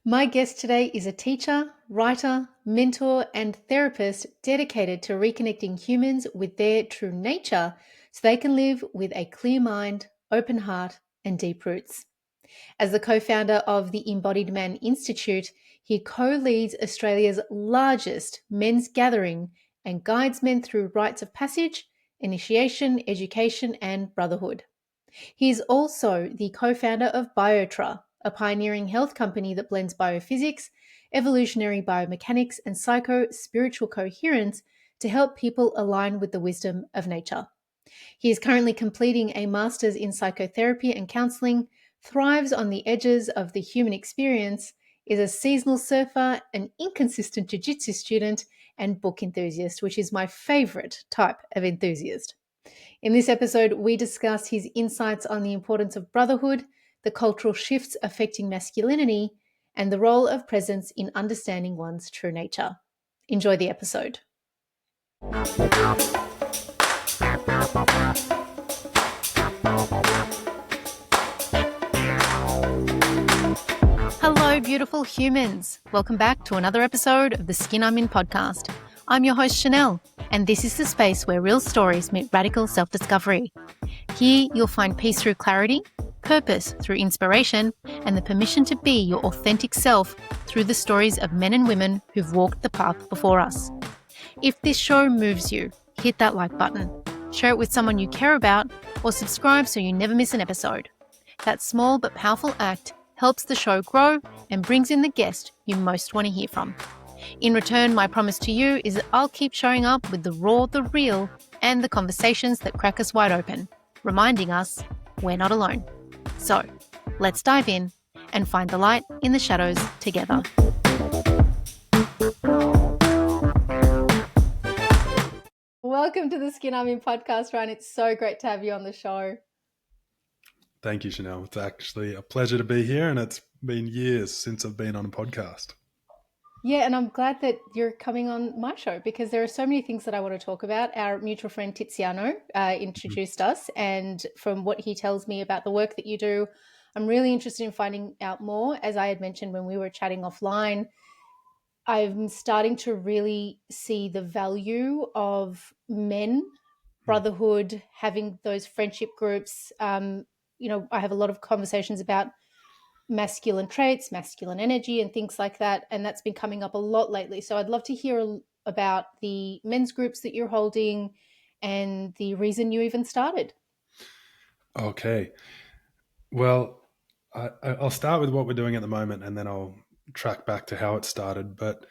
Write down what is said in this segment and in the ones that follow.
My guest today is a teacher, writer, mentor, and therapist dedicated to reconnecting humans with their true nature so they can live with a clear mind, open heart, and deep roots. As the co founder of the Embodied Man Institute, he co leads Australia's largest men's gathering and guides men through rites of passage, initiation, education, and brotherhood. He is also the co founder of Biotra, a pioneering health company that blends biophysics, evolutionary biomechanics, and psycho spiritual coherence to help people align with the wisdom of nature. He is currently completing a master's in psychotherapy and counseling, thrives on the edges of the human experience, is a seasonal surfer, an inconsistent jiu-jitsu student, and book enthusiast, which is my favorite type of enthusiast. In this episode, we discuss his insights on the importance of brotherhood, the cultural shifts affecting masculinity, and the role of presence in understanding one's true nature. Enjoy the episode. Hello, beautiful humans. Welcome back to another episode of the Skin I'm In podcast. I'm your host, Chanel, and this is the space where real stories meet radical self-discovery. Here, you'll find peace through clarity, purpose through inspiration, and the permission to be your authentic self through the stories of men and women who've walked the path before us. If this show moves you, hit that like button, share it with someone you care about, or subscribe so you never miss an episode. That small but powerful act helps the show grow and brings in the guest you most want to hear from. In return, my promise to you is that I'll keep showing up with the raw, the real, and the conversations that crack us wide open, reminding us we're not alone. So, let's dive in and find the light in the shadows together. Welcome to the Skin I'm In podcast, Ryan. It's so great to have you on the show. Thank you, Chanel. It's actually a pleasure to be here, and it's been years since I've been on a podcast. Yeah, and I'm glad that you're coming on my show because there are so many things that I want to talk about. Our mutual friend Tiziano introduced us, and from what he tells me about the work that you do, I'm really interested in finding out more. As I had mentioned when we were chatting offline, I'm starting to really see the value of men, brotherhood, having those friendship groups. I have a lot of conversations about masculine traits, masculine energy, and things like that. And that's been coming up a lot lately. So I'd love to hear about the men's groups that you're holding and the reason you even started. Okay. Well, I'll start with what we're doing at the moment, and then I'll track back to how it started. But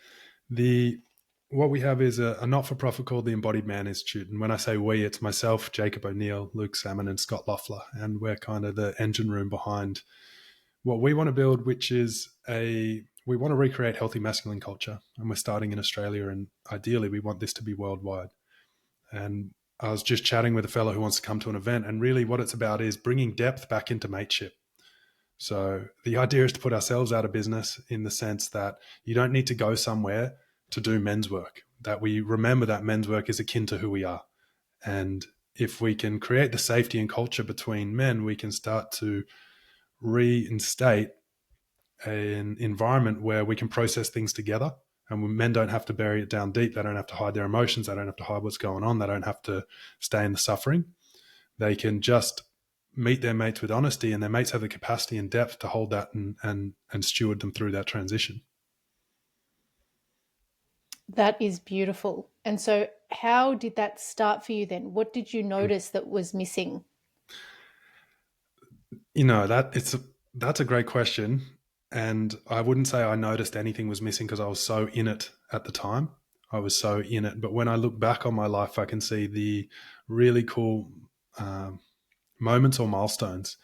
what we have is a not-for-profit called the Embodied Man Institute. And when I say we, it's myself, Jacob O'Neill, Luke Salmon, and Scott Loeffler. And we're kind of the engine room behind what we want to build, which is we want to recreate healthy masculine culture. And we're starting in Australia, and ideally we want this to be worldwide. And I was just chatting with a fellow who wants to come to an event, and really what it's about is bringing depth back into mateship. So the idea is to put ourselves out of business in the sense that you don't need to go somewhere to do men's work, that we remember that men's work is akin to who we are. And if we can create the safety and culture between men, we can start to reinstate an environment where we can process things together, and men don't have to bury it down deep. They don't have to hide their emotions. They don't have to hide what's going on. They don't have to stay in the suffering. They can just meet their mates with honesty, and their mates have the capacity and depth to hold that and steward them through that transition. That is beautiful. And so how did that start for you then? What did you notice that was missing? That's a great question. And I wouldn't say I noticed anything was missing because I was so in it at the time. I was so in it. But when I look back on my life, I can see the really cool moments or milestones.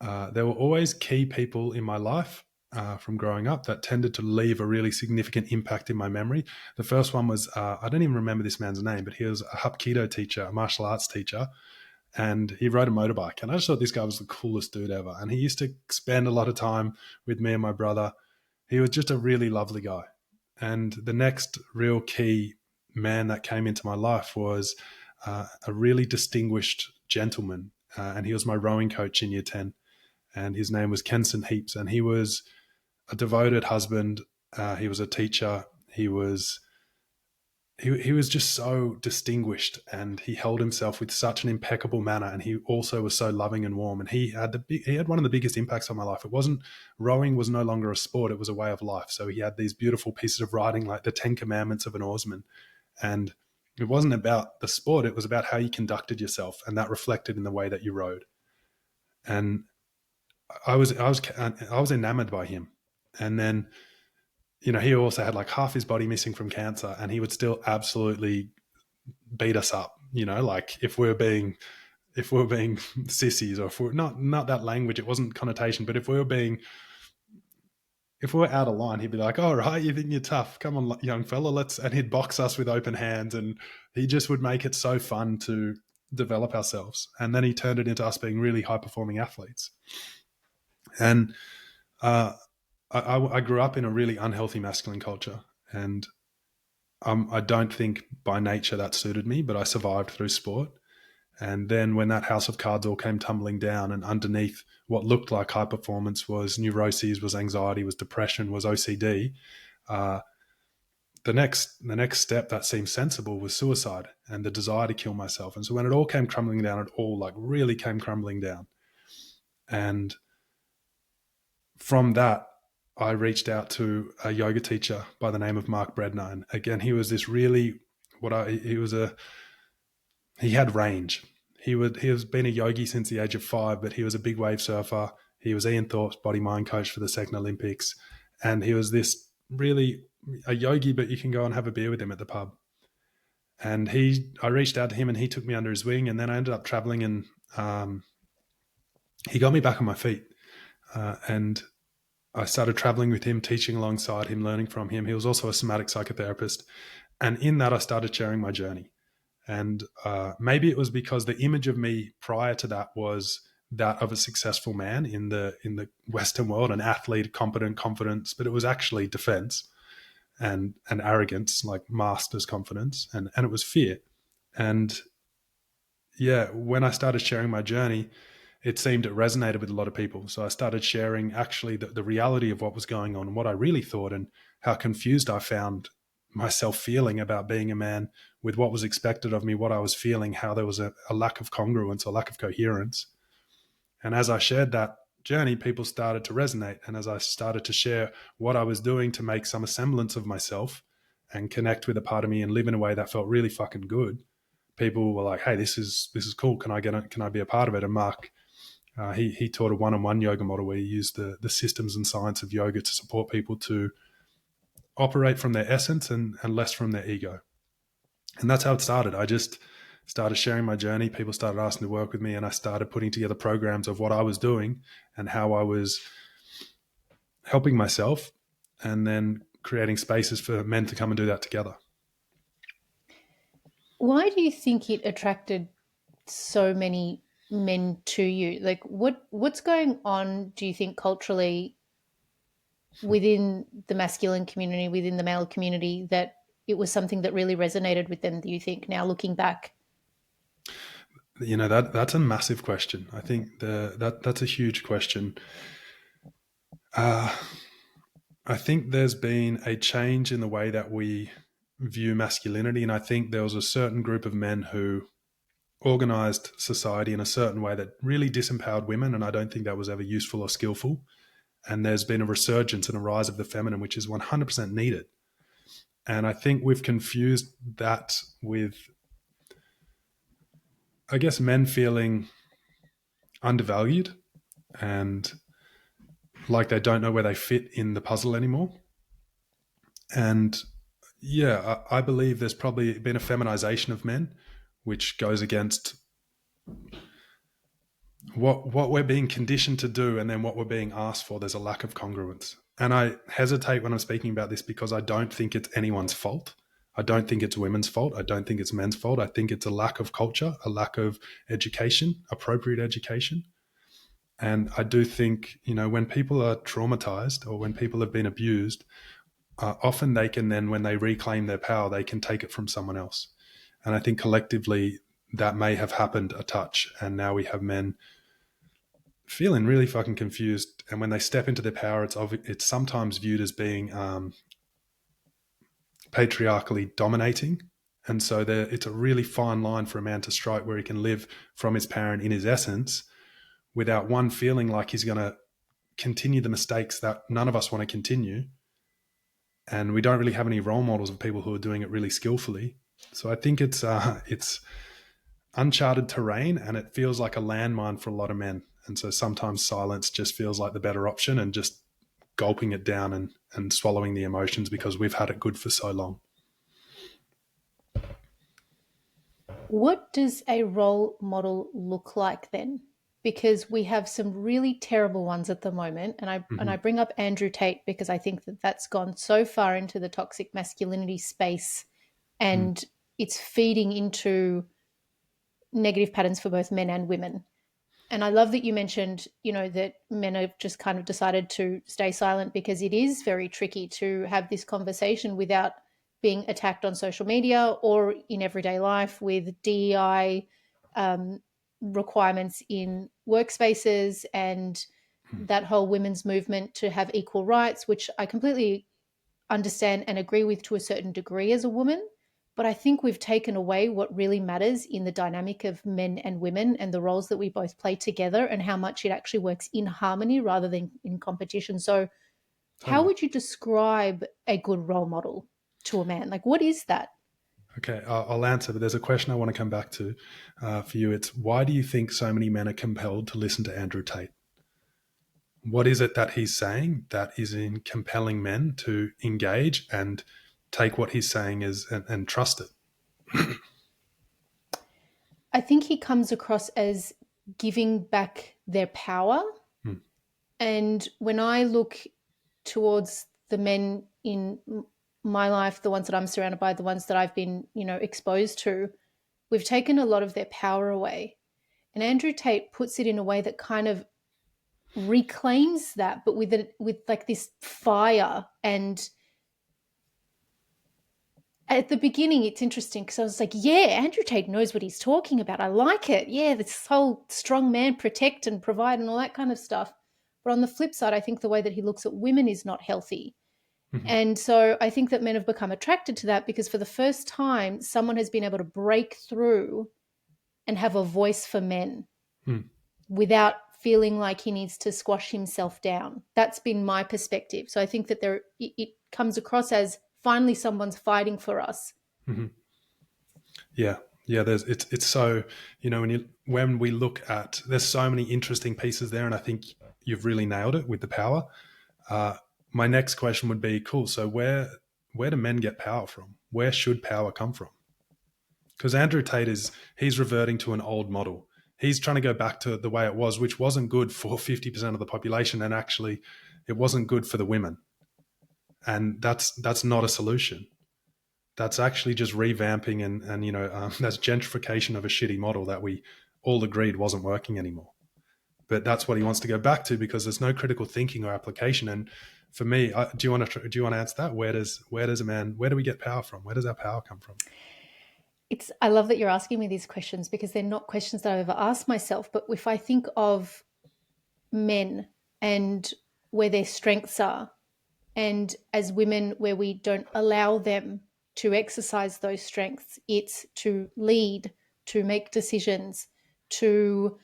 There were always key people in my life from growing up that tended to leave a really significant impact in my memory. The first one was, I don't even remember this man's name, but he was a Hapkido teacher, a martial arts teacher. And he rode a motorbike. And I just thought this guy was the coolest dude ever. And he used to spend a lot of time with me and my brother. He was just a really lovely guy. And the next real key man that came into my life was a really distinguished gentleman. And he was my rowing coach in year 10. And his name was Kenson Heaps. And he was a devoted husband. He was a teacher. He was just so distinguished, and he held himself with such an impeccable manner, and he also was so loving and warm, and he had one of the biggest impacts on my life. It wasn't Rowing was no longer a sport, it was a way of life. So he had these beautiful pieces of writing like the 10 Commandments of an oarsman, and it wasn't about the sport, it was about how you conducted yourself, and that reflected in the way that you rowed. And I was enamored by him. And then, he also had like half his body missing from cancer, and he would still absolutely beat us up. Like if we were being sissies, or if we're not that language, it wasn't connotation, but if we were out of line, he'd be like, "All right, you think you're tough? Come on, young fella, let's." And he'd box us with open hands, and he just would make it so fun to develop ourselves. And then he turned it into us being really high performing athletes. And uh, I grew up in a really unhealthy masculine culture, and I don't think by nature that suited me, but I survived through sport. And then when that house of cards all came tumbling down, and underneath what looked like high performance was neuroses, was anxiety, was depression, was OCD, uh, the next step that seemed sensible was suicide and the desire to kill myself. And so when it all came crumbling down, it all like really came crumbling down. And from that, I reached out to a yoga teacher by the name of Mark Brednar. And again, he was this really he had range. He has been a yogi since the age of 5, but he was a big wave surfer. He was Ian Thorpe's body mind coach for the second Olympics, and he was this really a yogi, but you can go and have a beer with him at the pub. And I reached out to him, and he took me under his wing, and then I ended up traveling, and he got me back on my feet, and I started traveling with him, teaching alongside him, learning from him. He was also a somatic psychotherapist, and in that, I started sharing my journey. And maybe it was because the image of me prior to that was that of a successful man in the Western world, an athlete, competent, confidence, but it was actually defense and arrogance, like masked as confidence, and it was fear. And yeah, when I started sharing my journey, it seemed it resonated with a lot of people. So I started sharing actually the reality of what was going on and what I really thought, and how confused I found myself feeling about being a man with what was expected of me, what I was feeling, how there was a lack of congruence or lack of coherence. And as I shared that journey, people started to resonate. And as I started to share what I was doing to make some semblance of myself and connect with a part of me and live in a way that felt really fucking good, people were like, "Hey, this is cool. Can I be a part of it?" And Mark, he taught a one-on-one yoga model where he used the systems and science of yoga to support people to operate from their essence and less from their ego. And that's how it started. I just started sharing my journey. People started asking to work with me, and I started putting together programs of what I was doing and how I was helping myself, and then creating spaces for men to come and do that together. Why do you think it attracted so many men to you? Like what's going on, do you think, culturally within the masculine community, within the male community, that it was something that really resonated with them, do you think, now looking back? That's a massive question. I think that's a huge question. I think there's been a change in the way that we view masculinity, and I think there was a certain group of men who organized society in a certain way that really disempowered women, and I don't think that was ever useful or skillful. And there's been a resurgence and a rise of the feminine, which is 100% needed. And I think we've confused that with, I guess, men feeling undervalued and like they don't know where they fit in the puzzle anymore. And yeah, I believe there's probably been a feminization of men, which goes against what we're being conditioned to do, and then what we're being asked for. There's a lack of congruence. And I hesitate when I'm speaking about this because I don't think it's anyone's fault. I don't think it's women's fault. I don't think it's men's fault. I think it's a lack of culture, a lack of education, appropriate education. And I do think, when people are traumatized or when people have been abused, often they can then, when they reclaim their power, they can take it from someone else. And I think collectively that may have happened a touch. And now we have men feeling really fucking confused. And when they step into their power, it's sometimes viewed as being patriarchally dominating. And so it's a really fine line for a man to strike where he can live from his parent in his essence without one feeling like he's going to continue the mistakes that none of us want to continue. And we don't really have any role models of people who are doing it really skillfully. So I think it's uncharted terrain, and it feels like a landmine for a lot of men. And so sometimes silence just feels like the better option, and just gulping it down and swallowing the emotions because we've had it good for so long. What does a role model look like then? Because we have some really terrible ones at the moment, and I bring up Andrew Tate because I think that that's gone so far into the toxic masculinity space, and it's feeding into negative patterns for both men and women. And I love that you mentioned, that men have just kind of decided to stay silent, because it is very tricky to have this conversation without being attacked on social media or in everyday life with DEI requirements in workspaces and that whole women's movement to have equal rights, which I completely understand and agree with to a certain degree as a woman. But I think we've taken away what really matters in the dynamic of men and women and the roles that we both play together, and how much it actually works in harmony rather than in competition. So how would you describe a good role model to a man? Like, what is that? Okay, I'll answer, but there's a question I want to come back to for you. It's, why do you think so many men are compelled to listen to Andrew Tate? What is it that he's saying that is in compelling men to engage and take what he's saying and trust it? I think he comes across as giving back their power. And when I look towards the men in my life, the ones that I'm surrounded by, the ones that I've been, exposed to, we've taken a lot of their power away. And Andrew Tate puts it in a way that kind of reclaims that, but with like this fire. And at the beginning, it's interesting because I was like, yeah, Andrew Tate knows what he's talking about. I like it. Yeah, this whole strong man, protect and provide and all that kind of stuff. But on the flip side, I think the way that he looks at women is not healthy. And so I think that men have become attracted to that because for the first time, someone has been able to break through and have a voice for men without feeling like he needs to squash himself down. That's been my perspective. So I think that it comes across as finally someone's fighting for us. Yeah. It's so, when we look at, there's so many interesting pieces there, and I think you've really nailed it with the power. My next question would be, cool, so where do men get power from? Where should power come from? Because Andrew Tate he's reverting to an old model. He's trying to go back to the way it was, which wasn't good for 50% of the population, and actually it wasn't good for the women. And that's not a solution. That's actually just revamping and that's gentrification of a shitty model that we all agreed wasn't working anymore. But that's what he wants to go back to because there's no critical thinking or application. And for me, do you want to answer that? Where do we get power from? Where does our power come from? I love that you're asking me these questions because they're not questions that I've ever asked myself. But if I think of men and where their strengths are, and as women where we don't allow them to exercise those strengths, it's to lead, to make decisions, to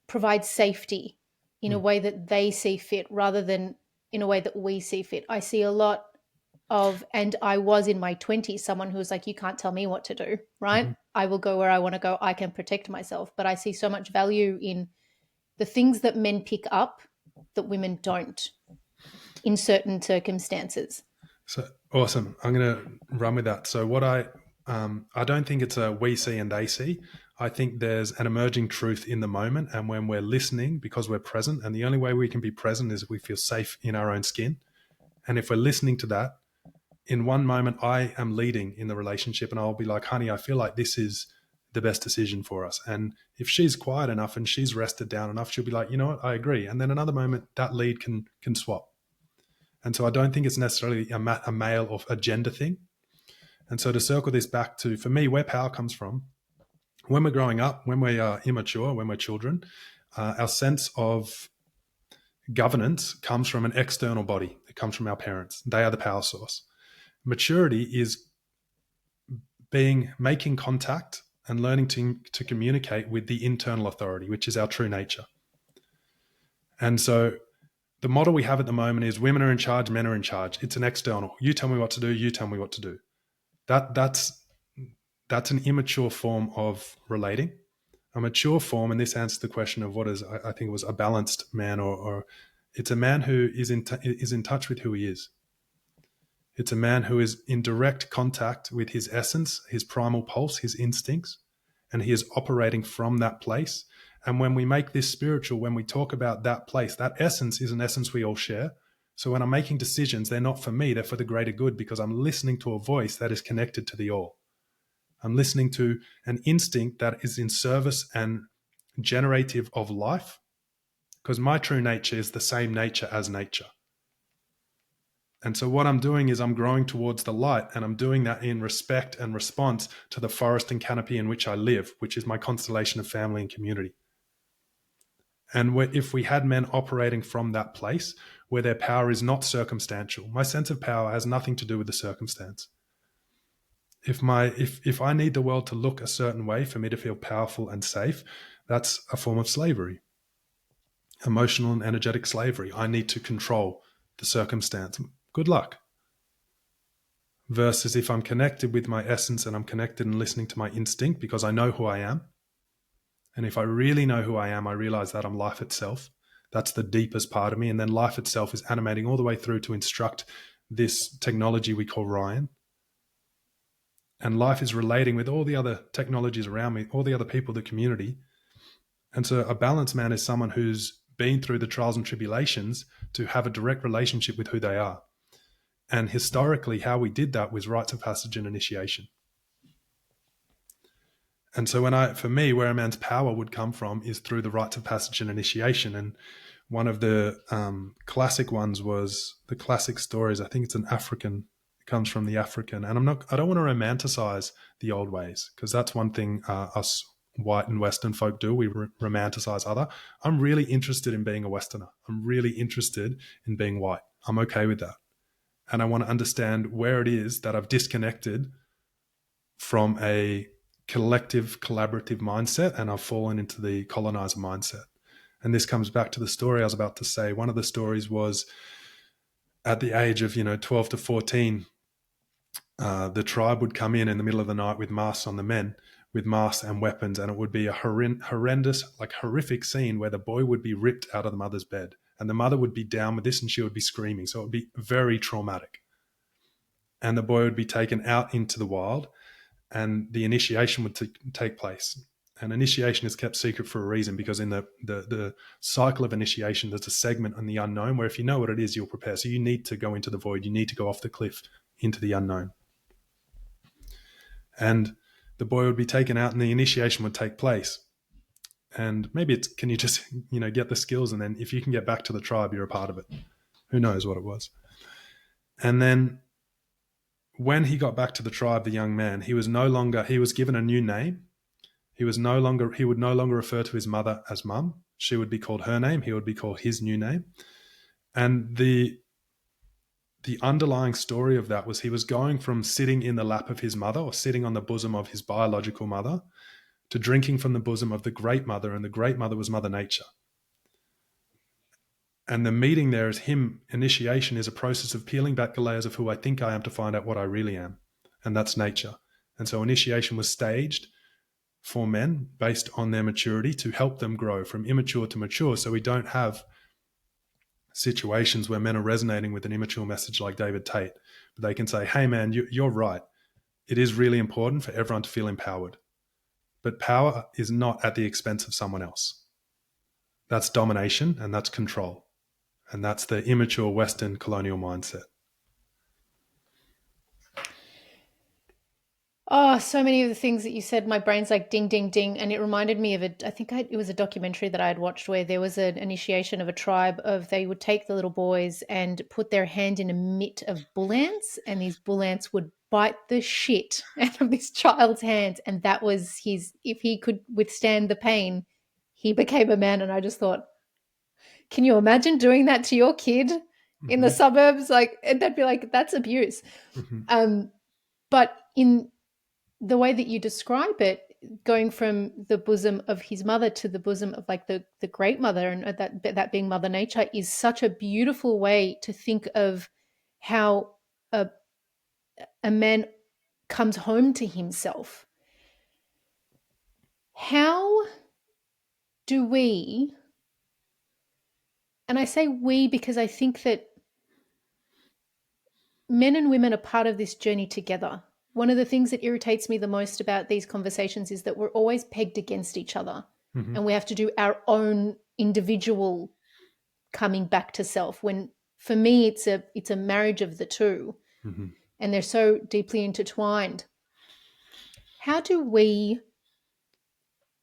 provide safety in a way that they see fit rather than in a way that we see fit. I see a lot of, and I was in my 20s, someone who was like, you can't tell me what to do, right? I will go where I want to go. I can protect myself. But I see so much value in the things that men pick up that women don't in certain circumstances. So awesome. I'm going to run with that. So what I don't think it's a we see and they see. I think there's an emerging truth in the moment, and when we're listening, because we're present, and the only way we can be present is if we feel safe in our own skin. And if we're listening to that, in one moment I am leading in the relationship and I'll be like, honey, I feel like this is the best decision for us. And if she's quiet enough and she's rested down enough, she'll be like, you know what, I agree. And then another moment that lead can swap. And so I don't think it's necessarily a male or a gender thing. And so to circle this back to, for me, where power comes from, when we're growing up, when we are immature, when we're children, Our sense of governance comes from an external body. It comes from our parents. They are the power source. Maturity is making contact and learning to communicate with the internal authority, which is our true nature. And so the model we have at the moment is women are in charge, men are in charge. It's an external. You tell me what to do, you tell me what to do. That's an immature form of relating. A mature form, and this answers the question of what is, I think it was a balanced man, or it's a man who is in touch with who he is. It's a man who is in direct contact with his essence, his primal pulse, his instincts, and he is operating from that place. And when we make this spiritual, when we talk about that place, that essence is an essence we all share. So when I'm making decisions, they're not for me, they're for the greater good, because I'm listening to a voice that is connected to the all. I'm listening to an instinct that is in service and generative of life, because my true nature is the same nature as nature. And so what I'm doing is I'm growing towards the light, and I'm doing that in respect and response to the forest and canopy in which I live, which is my constellation of family and community. And if we had men operating from that place where their power is not circumstantial, my sense of power has nothing to do with the circumstance. If I need the world to look a certain way for me to feel powerful and safe, that's a form of slavery, emotional and energetic slavery. I need to control the circumstance. Good luck. Versus if I'm connected with my essence and I'm connected and listening to my instinct because I know who I am. And if I really know who I am, I realize that I'm life itself. That's the deepest part of me. And then life itself is animating all the way through to instruct this technology we call Ryan. And life is relating with all the other technologies around me, all the other people, the community. And so a balanced man is someone who's been through the trials and tribulations to have a direct relationship with who they are. And historically, how we did that was rites of passage and initiation. And so for me, where a man's power would come from is through the rites of passage and initiation. And one of the classic ones was the classic stories. I think it's an African, it comes from the African. And I don't want to romanticize the old ways, because that's one thing us white and Western folk do. We romanticize other. I'm really interested in being a Westerner. I'm really interested in being white. I'm okay with that. And I want to understand where it is that I've disconnected from a collective, collaborative mindset, and I've fallen into the colonizer mindset. And this comes back to the story I was about to say. One of the stories was at the age of 12 to 14, the tribe would come in the middle of the night with masks on the men, with masks and weapons, and it would be a horrendous, horrific scene where the boy would be ripped out of the mother's bed. And the mother would be down with this and she would be screaming. So it would be very traumatic. And the boy would be taken out into the wild and the initiation would take place. And initiation is kept secret for a reason, because in the cycle of initiation, there's a segment on the unknown where if you know what it is, you'll prepare. So you need to go into the void. You need to go off the cliff into the unknown. And the boy would be taken out and the initiation would take place. And maybe can you just, get the skills, and then if you can get back to the tribe, you're a part of it. Who knows what it was. And then when he got back to the tribe, the young man, he was given a new name. He would no longer refer to his mother as mum. She would be called her name. He would be called his new name. And the underlying story of that was he was going from sitting in the lap of his mother, or sitting on the bosom of his biological mother, to drinking from the bosom of the great mother, and the great mother was Mother Nature. And the meeting there is initiation is a process of peeling back the layers of who I think I am to find out what I really am. And that's nature. And so initiation was staged for men based on their maturity to help them grow from immature to mature. So we don't have situations where men are resonating with an immature message like David Tate, but they can say, hey man, you're right. It is really important for everyone to feel empowered. But power is not at the expense of someone else. That's domination and that's control. And that's the immature Western colonial mindset. Oh, so many of the things that you said, my brain's like ding, ding, ding. And it reminded me of it was a documentary that I had watched where there was an initiation of a tribe they would take the little boys and put their hand in a mitt of bull ants, and these bull ants would bite the shit out of this child's hands. And that was if he could withstand the pain, he became a man. And I just thought, can you imagine doing that to your kid in the Hmm. suburbs? Like, they'd be like, that's abuse. Hmm. But in the way that you describe it, going from the bosom of his mother to the bosom of like the great mother, and that being Mother Nature, is such a beautiful way to think of how a man comes home to himself. How do we, and I say we because I think that men and women are part of this journey together. One of the things that irritates me the most about these conversations is that we're always pegged against each other, Hmm. and we have to do our own individual coming back to self, when for me it's a marriage of the two, Hmm. and they're so deeply intertwined. How do we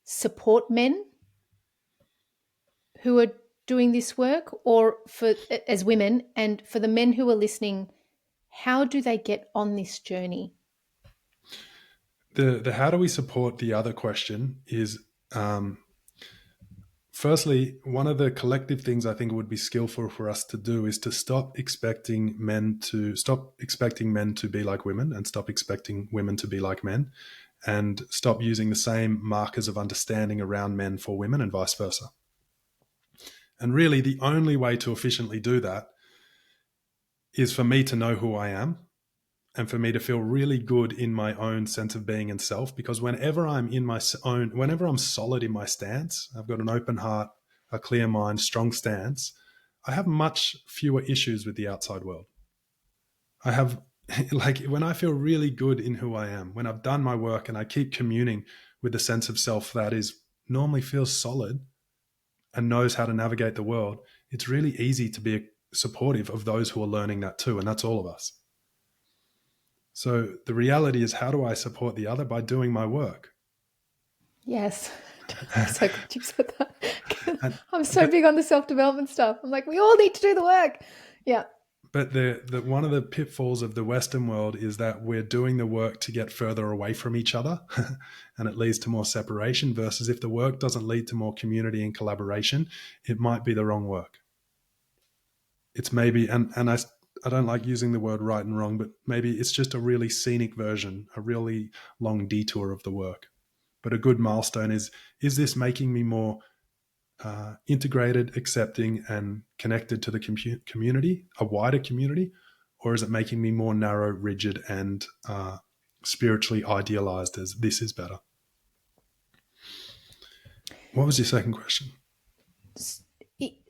support men who are doing this work, or for as women, and for the men who are listening, how do they get on this journey? The how do we support the other question is, um, firstly, one of the collective things I think would be skillful for us to do is to stop expecting men to be like women, and stop expecting women to be like men, and stop using the same markers of understanding around men for women and vice versa. And really, the only way to efficiently do that is for me to know who I am, and for me to feel really good in my own sense of being and self. Because whenever I'm solid in my stance, I've got an open heart, a clear mind, strong stance, I have much fewer issues with the outside world. I have, like, when I feel really good in who I am, when I've done my work and I keep communing with the sense of self that is normally feels solid and knows how to navigate the world, it's really easy to be supportive of those who are learning that too. And that's all of us. So the reality is, how do I support the other? By doing my work. Yes. I'm so glad you said that. And I'm so but big on the self-development stuff. I'm like, we all need to do the work. Yeah. but the one of the pitfalls of the Western world is that we're doing the work to get further away from each other, and it leads to more separation. Versus if the work doesn't lead to more community and collaboration, it might be the wrong work. It's maybe, and I don't like using the word right and wrong, but maybe it's just a really scenic version, a really long detour of the work. But a good milestone is this making me more integrated, accepting, and connected to the community, a wider community, or is it making me more narrow, rigid, and spiritually idealized as this is better? What was your second question?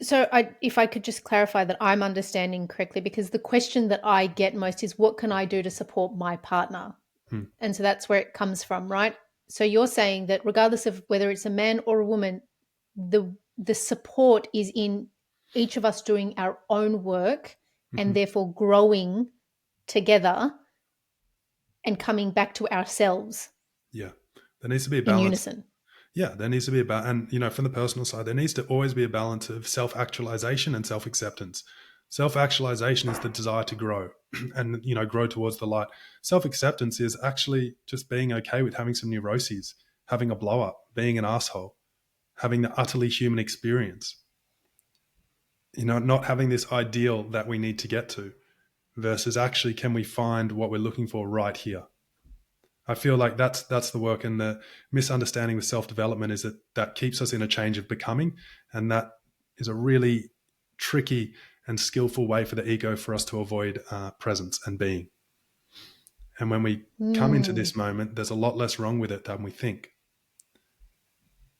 So if I could just clarify that I'm understanding correctly, because the question that I get most is, what can I do to support my partner? Hmm. And so that's where it comes from, right? So you're saying that regardless of whether it's a man or a woman, the support is in each of us doing our own work, Mm-hmm. and therefore growing together and coming back to ourselves Yeah, there needs to be a in balance. unison. Yeah, there needs to be a balance. And, from the personal side, there needs to always be a balance of self actualization and self acceptance. Self actualization is the desire to grow and, grow towards the light. Self acceptance is actually just being okay with having some neuroses, having a blow up, being an asshole, having the utterly human experience, not having this ideal that we need to get to, versus actually, can we find what we're looking for right here? I feel like that's the work, and the misunderstanding with self-development is that keeps us in a change of becoming, and that is a really tricky and skillful way for the ego for us to avoid presence and being. And when we come into Mm. this moment, there's a lot less wrong with it than we think.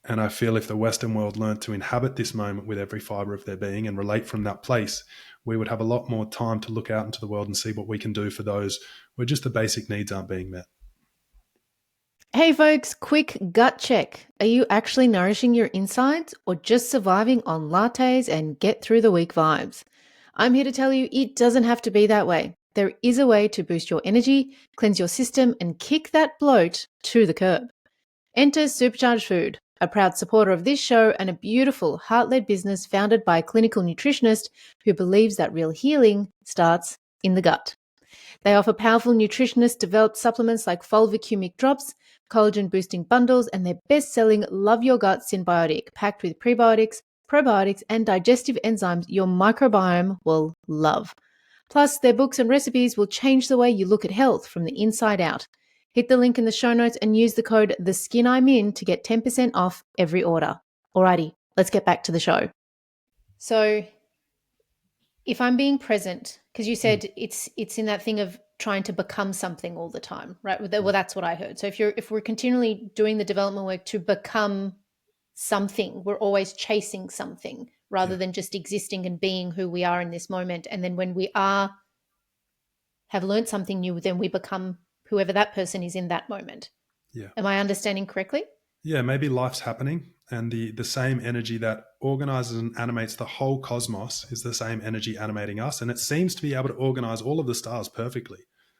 And I feel if the Western world learned to inhabit this moment with every fiber of their being and relate from that place, we would have a lot more time to look out into the world and see what we can do for those where just the basic needs aren't being met. Hey folks, quick gut check. Are you actually nourishing your insides, or just surviving on lattes and get through the week vibes? I'm here to tell you it doesn't have to be that way. There is a way to boost your energy, cleanse your system, and kick that bloat to the curb. Enter Supercharged Food, a proud supporter of this show and a beautiful heart-led business founded by a clinical nutritionist who believes that real healing starts in the gut. They offer powerful nutritionist-developed supplements like fulvicumic drops, collagen-boosting bundles, and their best-selling Love Your Gut Synbiotic, packed with prebiotics, probiotics, and digestive enzymes your microbiome will love. Plus, their books and recipes will change the way you look at health from the inside out. Hit the link in the show notes and use the code TheSkinI'mIn to get 10% off every order. Alrighty, let's get back to the show. So, if I'm being present, because you said it's in that thing of trying to become something all the time, right? Well, that's what I heard. So if we're continually doing the development work to become something, we're always chasing something rather than just existing and being who we are in this moment. And then when we have learned something new, then we become whoever that person is in that moment. Yeah. Am I understanding correctly? Yeah, maybe life's happening, and the same energy that organizes and animates the whole cosmos is the same energy animating us, and it seems to be able to organize all of the stars perfectly.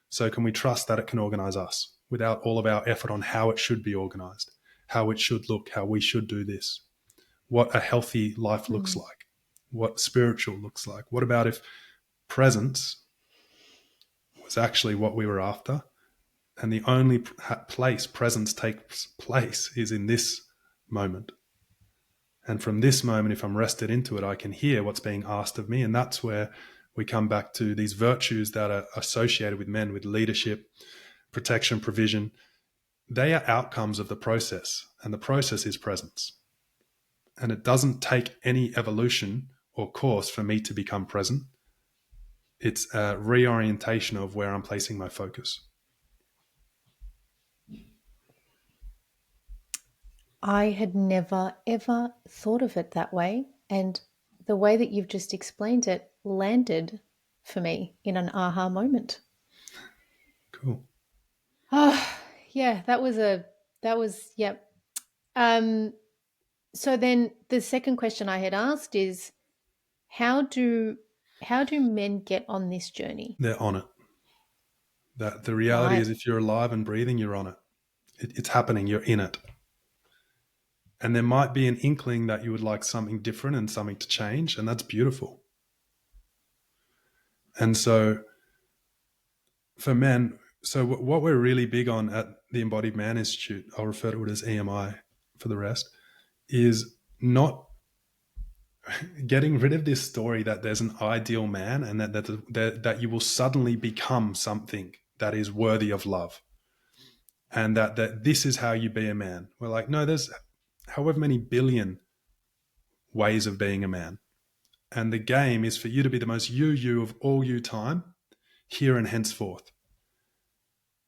So can we trust that it can organize us without all of our effort on how it should be organized, how it should look, how we should do this, what a healthy life looks like, what spiritual looks like? What about if presence was actually what we were after? And the only place presence takes place is in this moment. And from this moment, if I'm rested into it, I can hear what's being asked of me. And that's where we come back to these virtues that are associated with men, with leadership, protection, provision. They are outcomes of the process. And the process is presence. And it doesn't take any evolution or course for me to become present. It's a reorientation of where I'm placing my focus. I had never, ever thought of it that way. And the way that you've just explained it landed for me in an aha moment. Cool. Oh, yeah, yep. So then the second question I had asked is how do men get on this journey? They're on it. That the reality Right. is if you're alive and breathing, you're on it. It's happening. You're in it. And there might be an inkling that you would like something different and something to change, and that's beautiful. And so for men, so what we're really big on at the Embodied Man Institute, I'll refer to it as EMI for the rest, is not getting rid of this story that there's an ideal man and that you will suddenly become something that is worthy of love. And that this is how you be a man. We're like, no, there's however many billion ways of being a man. And the game is for you to be the most you of all you time, here and henceforth.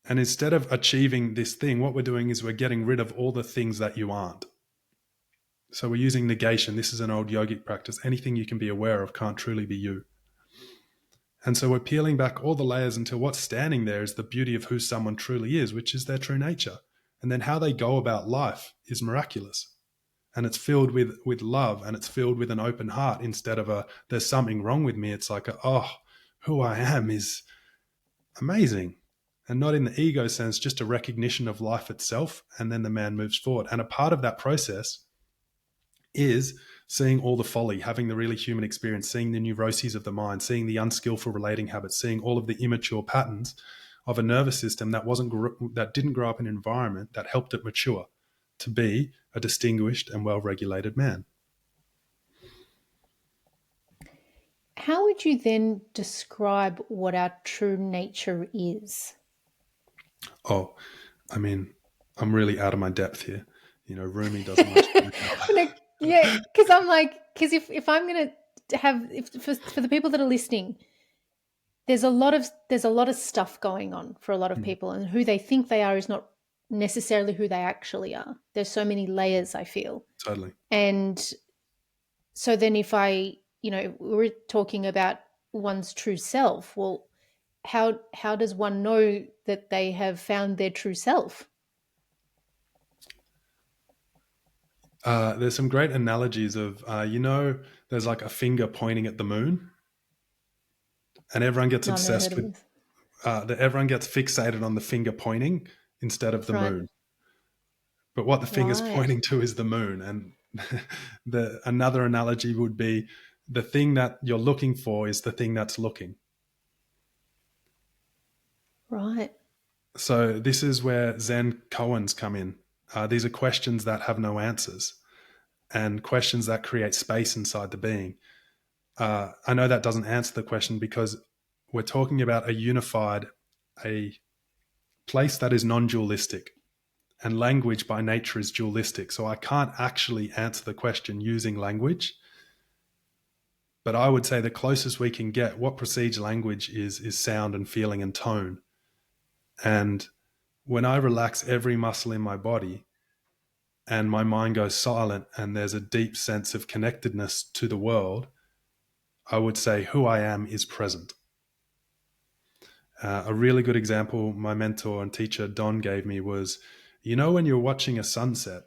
And instead of achieving this thing, what we're doing is we're getting rid of all the things that you aren't. So we're using negation. This is an old yogic practice. Anything you can be aware of can't truly be you. And so we're peeling back all the layers until what's standing there is the beauty of who someone truly is, which is their true nature. And then how they go about life is miraculous. And it's filled with love, and it's filled with an open heart instead of there's something wrong with me. It's like, who I am is amazing. And not in the ego sense, just a recognition of life itself. And then the man moves forward. And a part of that process is seeing all the folly, having the really human experience, seeing the neuroses of the mind, seeing the unskillful relating habits, seeing all of the immature patterns of a nervous system that didn't grow up in an environment that helped it mature to be a distinguished and well-regulated man. How would you then describe what our true nature is? Oh, I mean, I'm really out of my depth here. Rumi doesn't much. Yeah, because I'm like, because if I'm gonna have for the people that are listening, there's a lot of stuff going on for a lot of people, and who they think they are is not necessarily who they actually are. There's so many layers, I feel. Totally. And so then if we're talking about one's true self, well, how does one know that they have found their true self? There's some great analogies of, there's like a finger pointing at the moon, and everyone gets No, I've never heard obsessed of with, this. everyone gets fixated on the finger pointing instead of the Right. moon. But what the finger's Right. pointing to is the moon. And another analogy would be the thing that you're looking for is the thing that's looking. Right. So this is where Zen koans come in. These are questions that have no answers and questions that create space inside the being. I know that doesn't answer the question because we're talking about a place that is non-dualistic, and language by nature is dualistic. So I can't actually answer the question using language. But I would say the closest we can get, what precedes language is sound and feeling and tone. And when I relax every muscle in my body and my mind goes silent and there's a deep sense of connectedness to the world, I would say who I am is present. A really good example my mentor and teacher Don gave me was, when you're watching a sunset,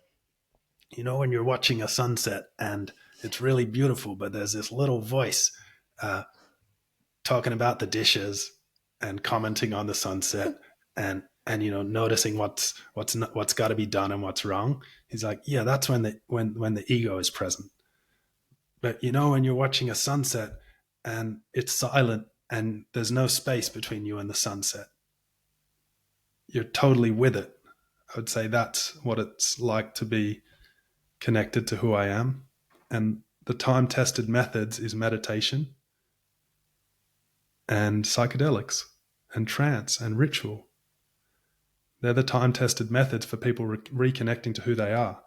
when you're watching a sunset and it's really beautiful, but there's this little voice uh, talking about the dishes and commenting on the sunset and noticing what's got to be done and what's wrong. He's like, yeah, that's when the ego is present. But when you're watching a sunset and it's silent and there's no space between you and the sunset, you're totally with it. I would say that's what it's like to be connected to who I am. And the time-tested methods is meditation and psychedelics and trance and ritual. They're the time-tested methods for people reconnecting to who they are.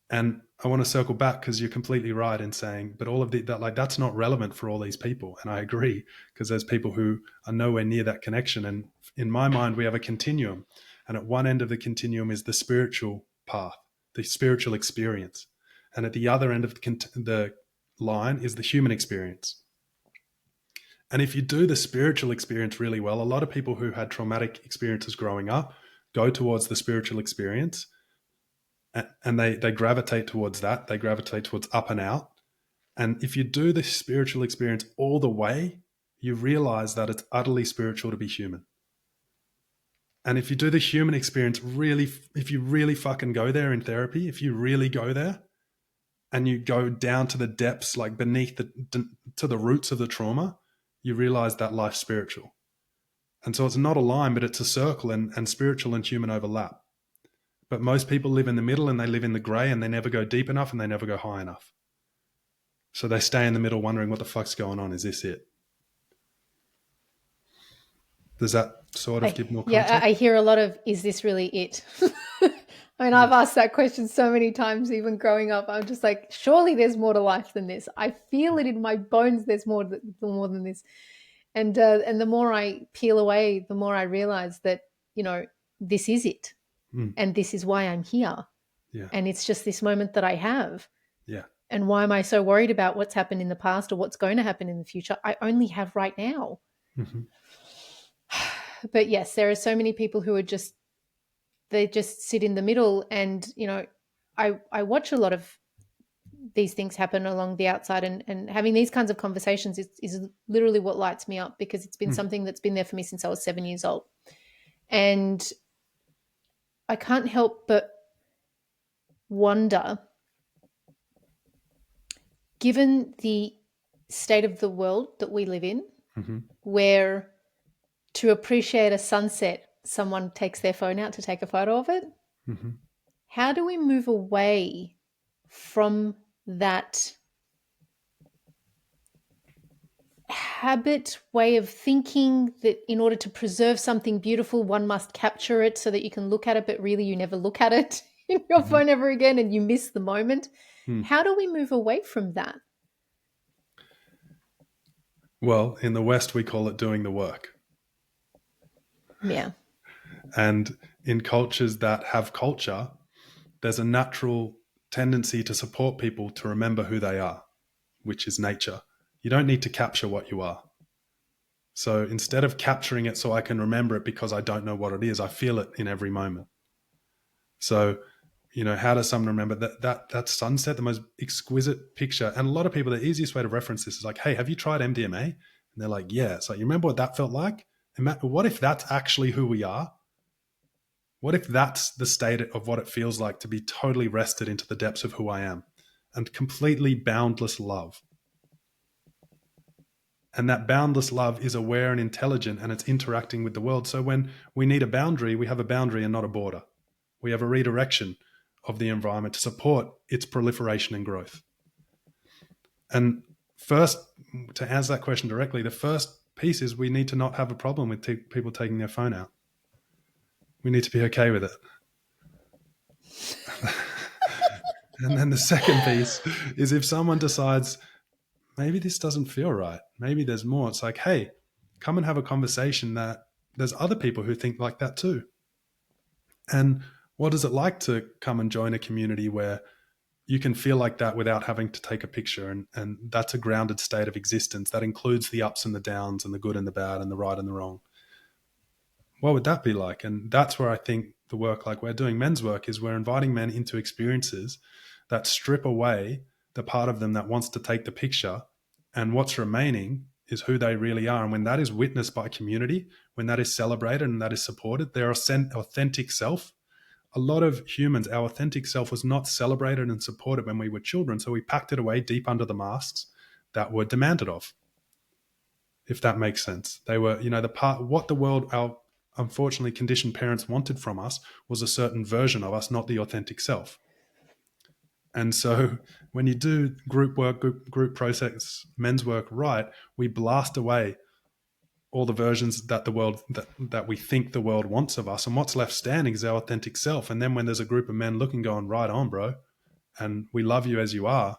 And I want to circle back because you're completely right in saying, but all of that's not relevant for all these people. And I agree, because there's people who are nowhere near that connection. And in my mind, we have a continuum. And at one end of the continuum is the spiritual path, the spiritual experience. And at the other end of the line is the human experience. And if you do the spiritual experience really well, a lot of people who had traumatic experiences growing up go towards the spiritual experience, and they gravitate towards that. They gravitate towards up and out. And if you do the spiritual experience all the way, you realize that it's utterly spiritual to be human. And if you do the human experience if you really fucking go there in therapy, if you really go there and you go down to the depths, like beneath to the roots of the trauma, you realize that life's spiritual. And so it's not a line, but it's a circle, and spiritual and human overlap. But most people live in the middle, and they live in the gray, and they never go deep enough and they never go high enough. So they stay in the middle wondering what the fuck's going on. Is this it? Does that sort of give more context? Yeah, I hear a lot of, is this really it? I mean, I've asked that question so many times, even growing up. I'm just like, surely there's more to life than this. I feel it in my bones. There's more than this. And the more I peel away, the more I realize that, this is it. And this is why I'm here. Yeah. And it's just this moment that I have. Yeah. And why am I so worried about what's happened in the past or what's going to happen in the future? I only have right now. Mm-hmm. But yes, there are so many people who are they just sit in the middle. And, I watch a lot of these things happen along the outside, and having these kinds of conversations is literally what lights me up, because it's been something that's been there for me since I was 7 years old. And I can't help but wonder, given the state of the world that we live in, where to appreciate a sunset, someone takes their phone out to take a photo of it. How do we move away from that habit, way of thinking that in order to preserve something beautiful, one must capture it so that you can look at it, but really you never look at it in your phone ever again and you miss the moment? How do we move away from that? Well, in the West, we call it doing the work. Yeah. And in cultures that have culture, there's a natural tendency to support people to remember who they are, which is nature. You don't need to capture what you are. So instead of capturing it so I can remember it because I don't know what it is, I feel it in every moment. So, how does someone remember that sunset, the most exquisite picture? And a lot of people, the easiest way to reference this is like, hey, have you tried MDMA? And they're like, yeah. So you remember what that felt like? What if that's actually who we are? What if that's the state of what it feels like to be totally rested into the depths of who I am and completely boundless love? And that boundless love is aware and intelligent, and it's interacting with the world. So when we need a boundary, we have a boundary and not a border. We have a redirection of the environment to support its proliferation and growth. And first, to answer that question directly, the first piece is we need to not have a problem with people taking their phone out. We need to be okay with it. And then the second piece is if someone decides, maybe this doesn't feel right, maybe there's more, it's like, hey, come and have a conversation that there's other people who think like that too. And what is it like to come and join a community where you can feel like that without having to take a picture? And that's a grounded state of existence that includes the ups and the downs and the good and the bad and the right and the wrong. What would that be like? And that's where I think the work like we're doing men's work is we're inviting men into experiences that strip away the part of them that wants to take the picture, and what's remaining is who they really are. And when that is witnessed by community, when that is celebrated and that is supported, their authentic self, a lot of humans, our authentic self was not celebrated and supported when we were children. So we packed it away deep under the masks that were demanded of, if that makes sense. They were, the part, what the world, our unfortunately conditioned parents wanted from us was a certain version of us, not the authentic self. And so when you do group work, group process, men's work right, we blast away all the versions that the world that we think the world wants of us, and what's left standing is our authentic self. And then when there's a group of men looking, going, right on, bro, and we love you as you are,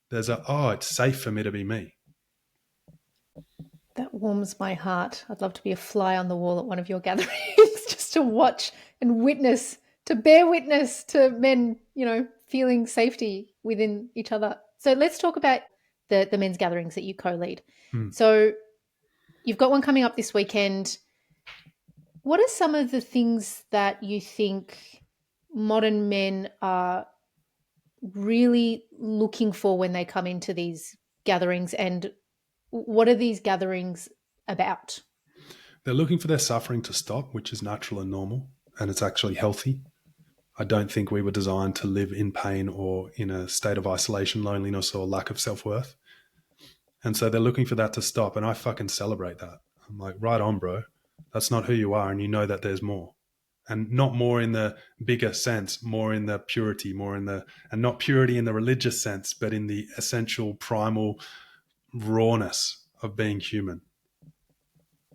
there's it's safe for me to be me. That warms my heart. I'd love to be a fly on the wall at one of your gatherings just to watch and witness, to bear witness to men, feeling safety within each other. So let's talk about the men's gatherings that you co-lead. So you've got one coming up this weekend. What are some of the things that you think modern men are really looking for when they come into these gatherings, and what are these gatherings about? They're looking for their suffering to stop, which is natural and normal, and it's actually healthy. I don't think we were designed to live in pain or in a state of isolation, loneliness, or lack of self-worth. And so they're looking for that to stop, and I fucking celebrate that. I'm like, right on, bro. That's not who you are, and you know that there's more. And not more in the bigger sense, more in the purity, and not purity in the religious sense, but in the essential primal rawness of being human.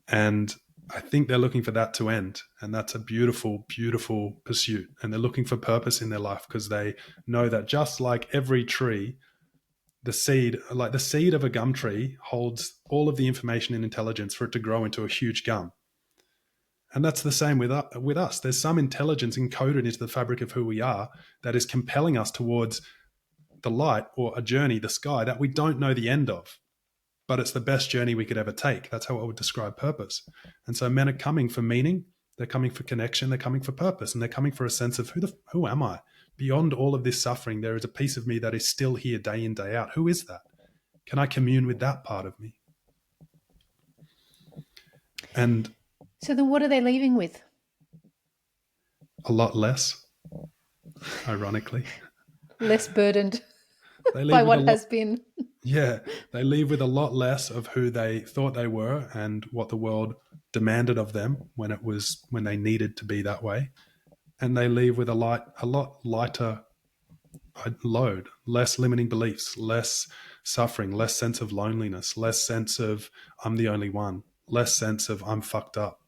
And I think they're looking for that to end. And that's a beautiful, beautiful pursuit. And they're looking for purpose in their life because they know that just like every tree, the seed of a gum tree holds all of the information and intelligence for it to grow into a huge gum. And that's the same with us. There's some intelligence encoded into the fabric of who we are that is compelling us towards the light or a journey, the sky, that we don't know the end of. But it's the best journey we could ever take. That's how I would describe purpose. And so men are coming for meaning, they're coming for connection, they're coming for purpose, and they're coming for a sense of who am I? Beyond all of this suffering, there is a piece of me that is still here day in, day out. Who is that? Can I commune with that part of me? And so then what are they leaving with? A lot less, ironically. Less burdened by what has been. Yeah, they leave with a lot less of who they thought they were and what the world demanded of them when they needed to be that way. And they leave with a lot lighter load, less limiting beliefs, less suffering, less sense of loneliness, less sense of I'm the only one, less sense of I'm fucked up.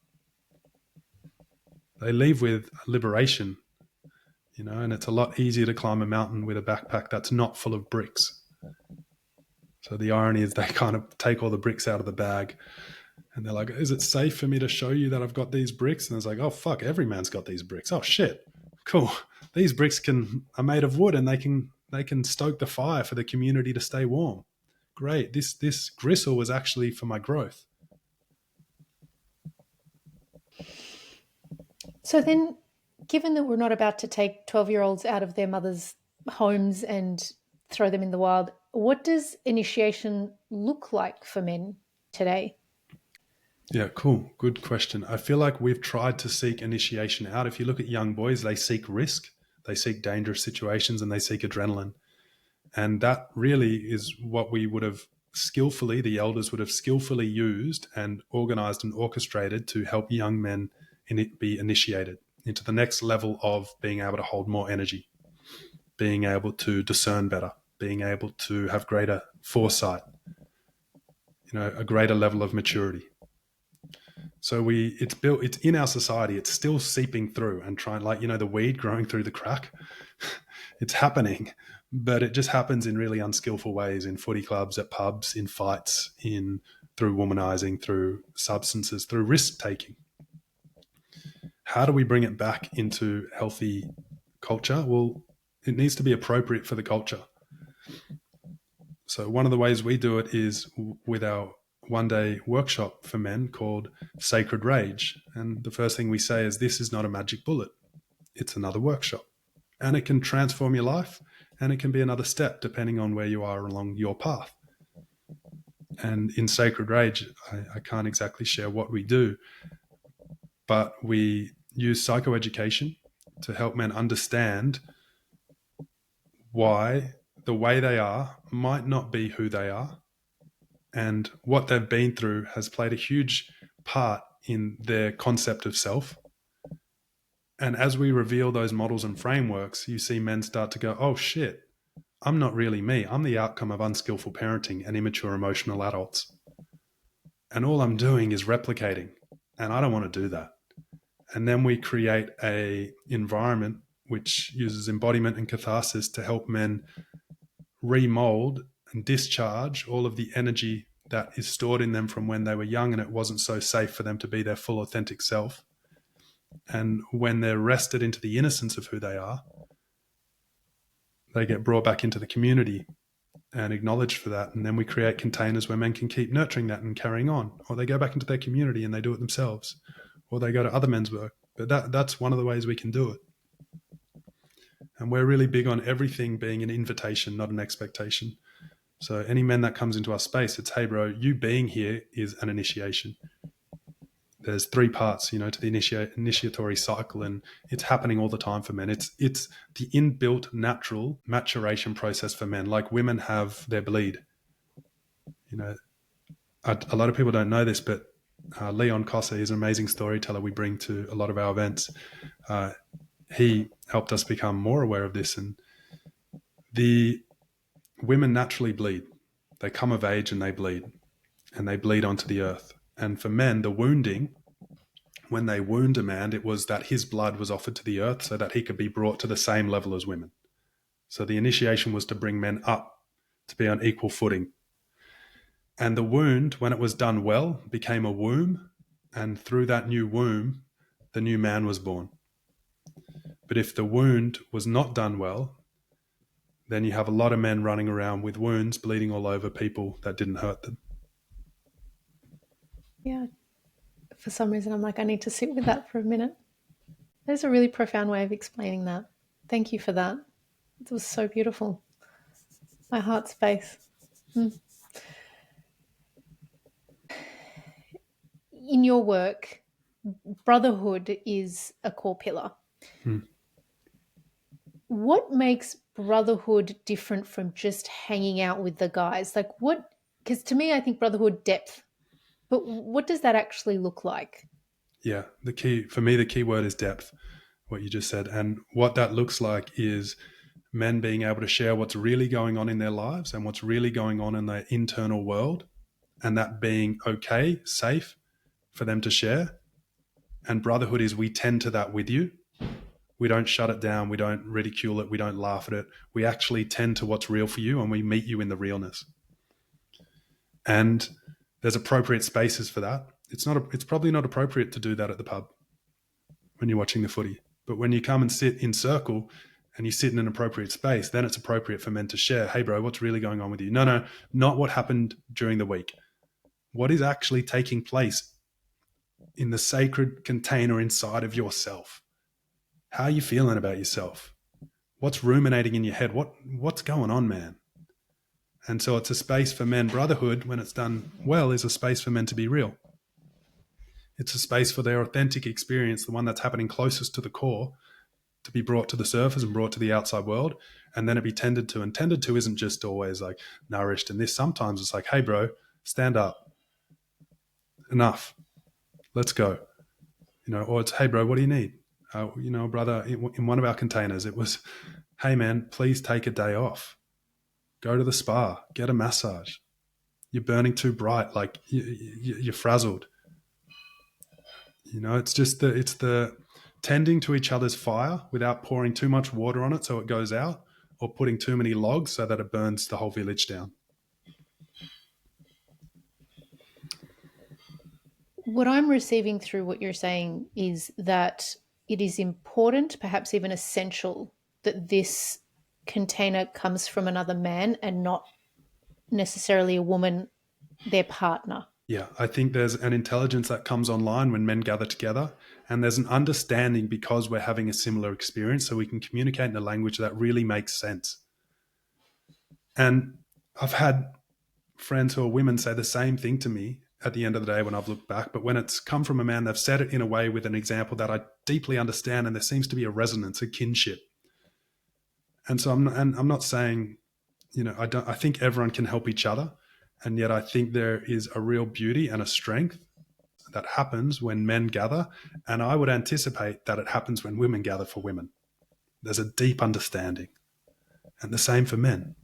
They leave with liberation, and it's a lot easier to climb a mountain with a backpack that's not full of bricks. So the irony is they kind of take all the bricks out of the bag and they're like, is it safe for me to show you that I've got these bricks? And it's like, oh, fuck, every man's got these bricks. Oh, shit. Cool. These bricks are made of wood and they can stoke the fire for the community to stay warm. Great. This gristle was actually for my growth. So then, given that we're not about to take 12-year-olds out of their mothers' homes and throw them in the wild, what does initiation look like for men today? Yeah, cool. Good question. I feel like we've tried to seek initiation out. If you look at young boys, they seek risk, they seek dangerous situations, and they seek adrenaline. And that really is what we would have skillfully, the elders would have skillfully used and organized and orchestrated to help young men be initiated into the next level of being able to hold more energy, being able to discern better, being able to have greater foresight, a greater level of maturity. So it's in our society, it's still seeping through and trying, like, the weed growing through the crack. It's happening, but it just happens in really unskillful ways, in footy clubs, at pubs, in fights, through womanizing, through substances, through risk taking. How do we bring it back into healthy culture? Well, it needs to be appropriate for the culture. So one of the ways we do it is with our one-day workshop for men called Sacred Rage. And the first thing we say is, this is not a magic bullet. It's another workshop. And it can transform your life, and it can be another step depending on where you are along your path. And in Sacred Rage, I can't exactly share what we do, but we use psychoeducation to help men understand why the way they are might not be who they are, and what they've been through has played a huge part in their concept of self. And as we reveal those models and frameworks, you see men start to go, oh shit, I'm not really me. I'm the outcome of unskillful parenting and immature emotional adults. And all I'm doing is replicating. And I don't want to do that. And then we create a environment which uses embodiment and catharsis to help men remold and discharge all of the energy that is stored in them from when they were young and it wasn't so safe for them to be their full authentic self. And when they're rested into the innocence of who they are, they get brought back into the community and acknowledged for that. And then we create containers where men can keep nurturing that and carrying on. Or they go back into their community and they do it themselves. Or they go to other men's work. But that's one of the ways we can do it. And we're really big on everything being an invitation, not an expectation. So any men that comes into our space, it's, hey bro, you being here is an initiation. There's 3 parts, to the initiatory cycle, and it's happening all the time for men. It's the inbuilt natural maturation process for men, like women have their bleed. A lot of people don't know this, but Leon Cossa is an amazing storyteller we bring to a lot of our events. He helped us become more aware of this, and the women naturally bleed. They come of age and they bleed onto the earth. And for men, the wounding, when they wound a man, it was that his blood was offered to the earth so that he could be brought to the same level as women. So the initiation was to bring men up to be on equal footing. And the wound, when it was done well, became a womb. And through that new womb, the new man was born. But if the wound was not done well, then you have a lot of men running around with wounds, bleeding all over people that didn't hurt them. Yeah. For some reason, I'm like, I need to sit with that for a minute. There's a really profound way of explaining that. Thank you for that. It was so beautiful. My heart space. In your work, brotherhood is a core pillar. What makes brotherhood different from just hanging out with the guys? Like what, because to me, I think brotherhood depth, but what does that actually look like? Yeah, the key word is depth, what you just said. And what that looks like is men being able to share what's really going on in their lives and what's really going on in their internal world, and that being okay, safe for them to share. And brotherhood is, we tend to that with you. We don't shut it down. We don't ridicule it. We don't laugh at it. We actually tend to what's real for you, and we meet you in the realness. And there's appropriate spaces for that. It's probably not appropriate to do that at the pub when you're watching the footy. But when you come and sit in circle and you sit in an appropriate space, then it's appropriate for men to share, hey bro, what's really going on with you? No, not what happened during the week. What is actually taking place in the sacred container inside of yourself? How are you feeling about yourself? What's ruminating in your head? What's going on, man? And so it's a space for men. Brotherhood, when it's done well, is a space for men to be real. It's a space for their authentic experience, the one that's happening closest to the core, to be brought to the surface and brought to the outside world, and then it be tended to. And tended to isn't just always like nourished and this. Sometimes it's like, hey, bro, stand up. Enough. Let's go. Or it's, hey, bro, what do you need? Brother, in one of our containers, it was, hey, man, please take a day off. Go to the spa. Get a massage. You're burning too bright. Like you're frazzled. It's just it's the tending to each other's fire without pouring too much water on it so it goes out, or putting too many logs so that it burns the whole village down. What I'm receiving through what you're saying is that it is important, perhaps even essential, that this container comes from another man and not necessarily a woman, their partner. Yeah, I think there's an intelligence that comes online when men gather together, and there's an understanding because we're having a similar experience, so we can communicate in a language that really makes sense. And I've had friends who are women say the same thing to me at the end of the day when I've looked back, but when it's come from a man, they've said it in a way with an example that I deeply understand, and there seems to be a resonance, a kinship. And so I'm not saying, I think everyone can help each other. And yet I think there is a real beauty and a strength that happens when men gather. And I would anticipate that it happens when women gather for women. There's a deep understanding. And the same for men.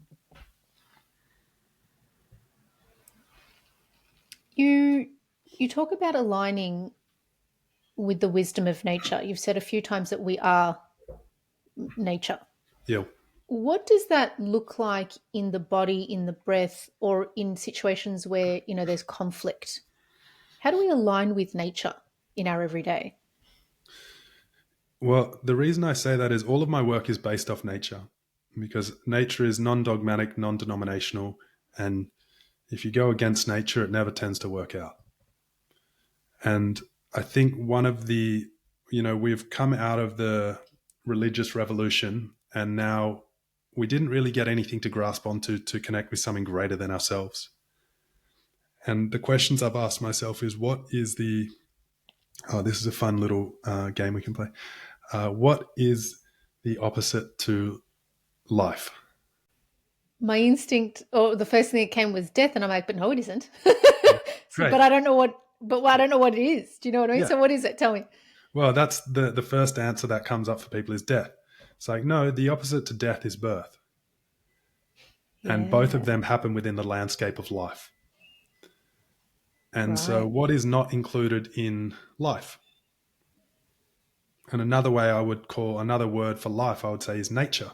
You talk about aligning with the wisdom of nature. You've said a few times that we are nature. Yeah. What does that look like in the body, in the breath, or in situations where, there's conflict? How do we align with nature in our everyday? Well, the reason I say that is all of my work is based off nature, because nature is non-dogmatic, non-denominational, and if you go against nature, it never tends to work out. And I think one of the, we've come out of the religious revolution, and now we didn't really get anything to grasp onto to connect with something greater than ourselves. And the questions I've asked myself is, what is the, this is a fun little game we can play. What is the opposite to life? My instinct, or the first thing that came was death, and I'm like, but no, it isn't. Great. But I don't know what it is. Do you know what I mean? Yeah. So what is it? Tell me. Well, that's the first answer that comes up for people is death. It's like, no, the opposite to death is birth. Yeah. And both of them happen within the landscape of life. And right. So what is not included in life? And another word for life, I would say, is nature.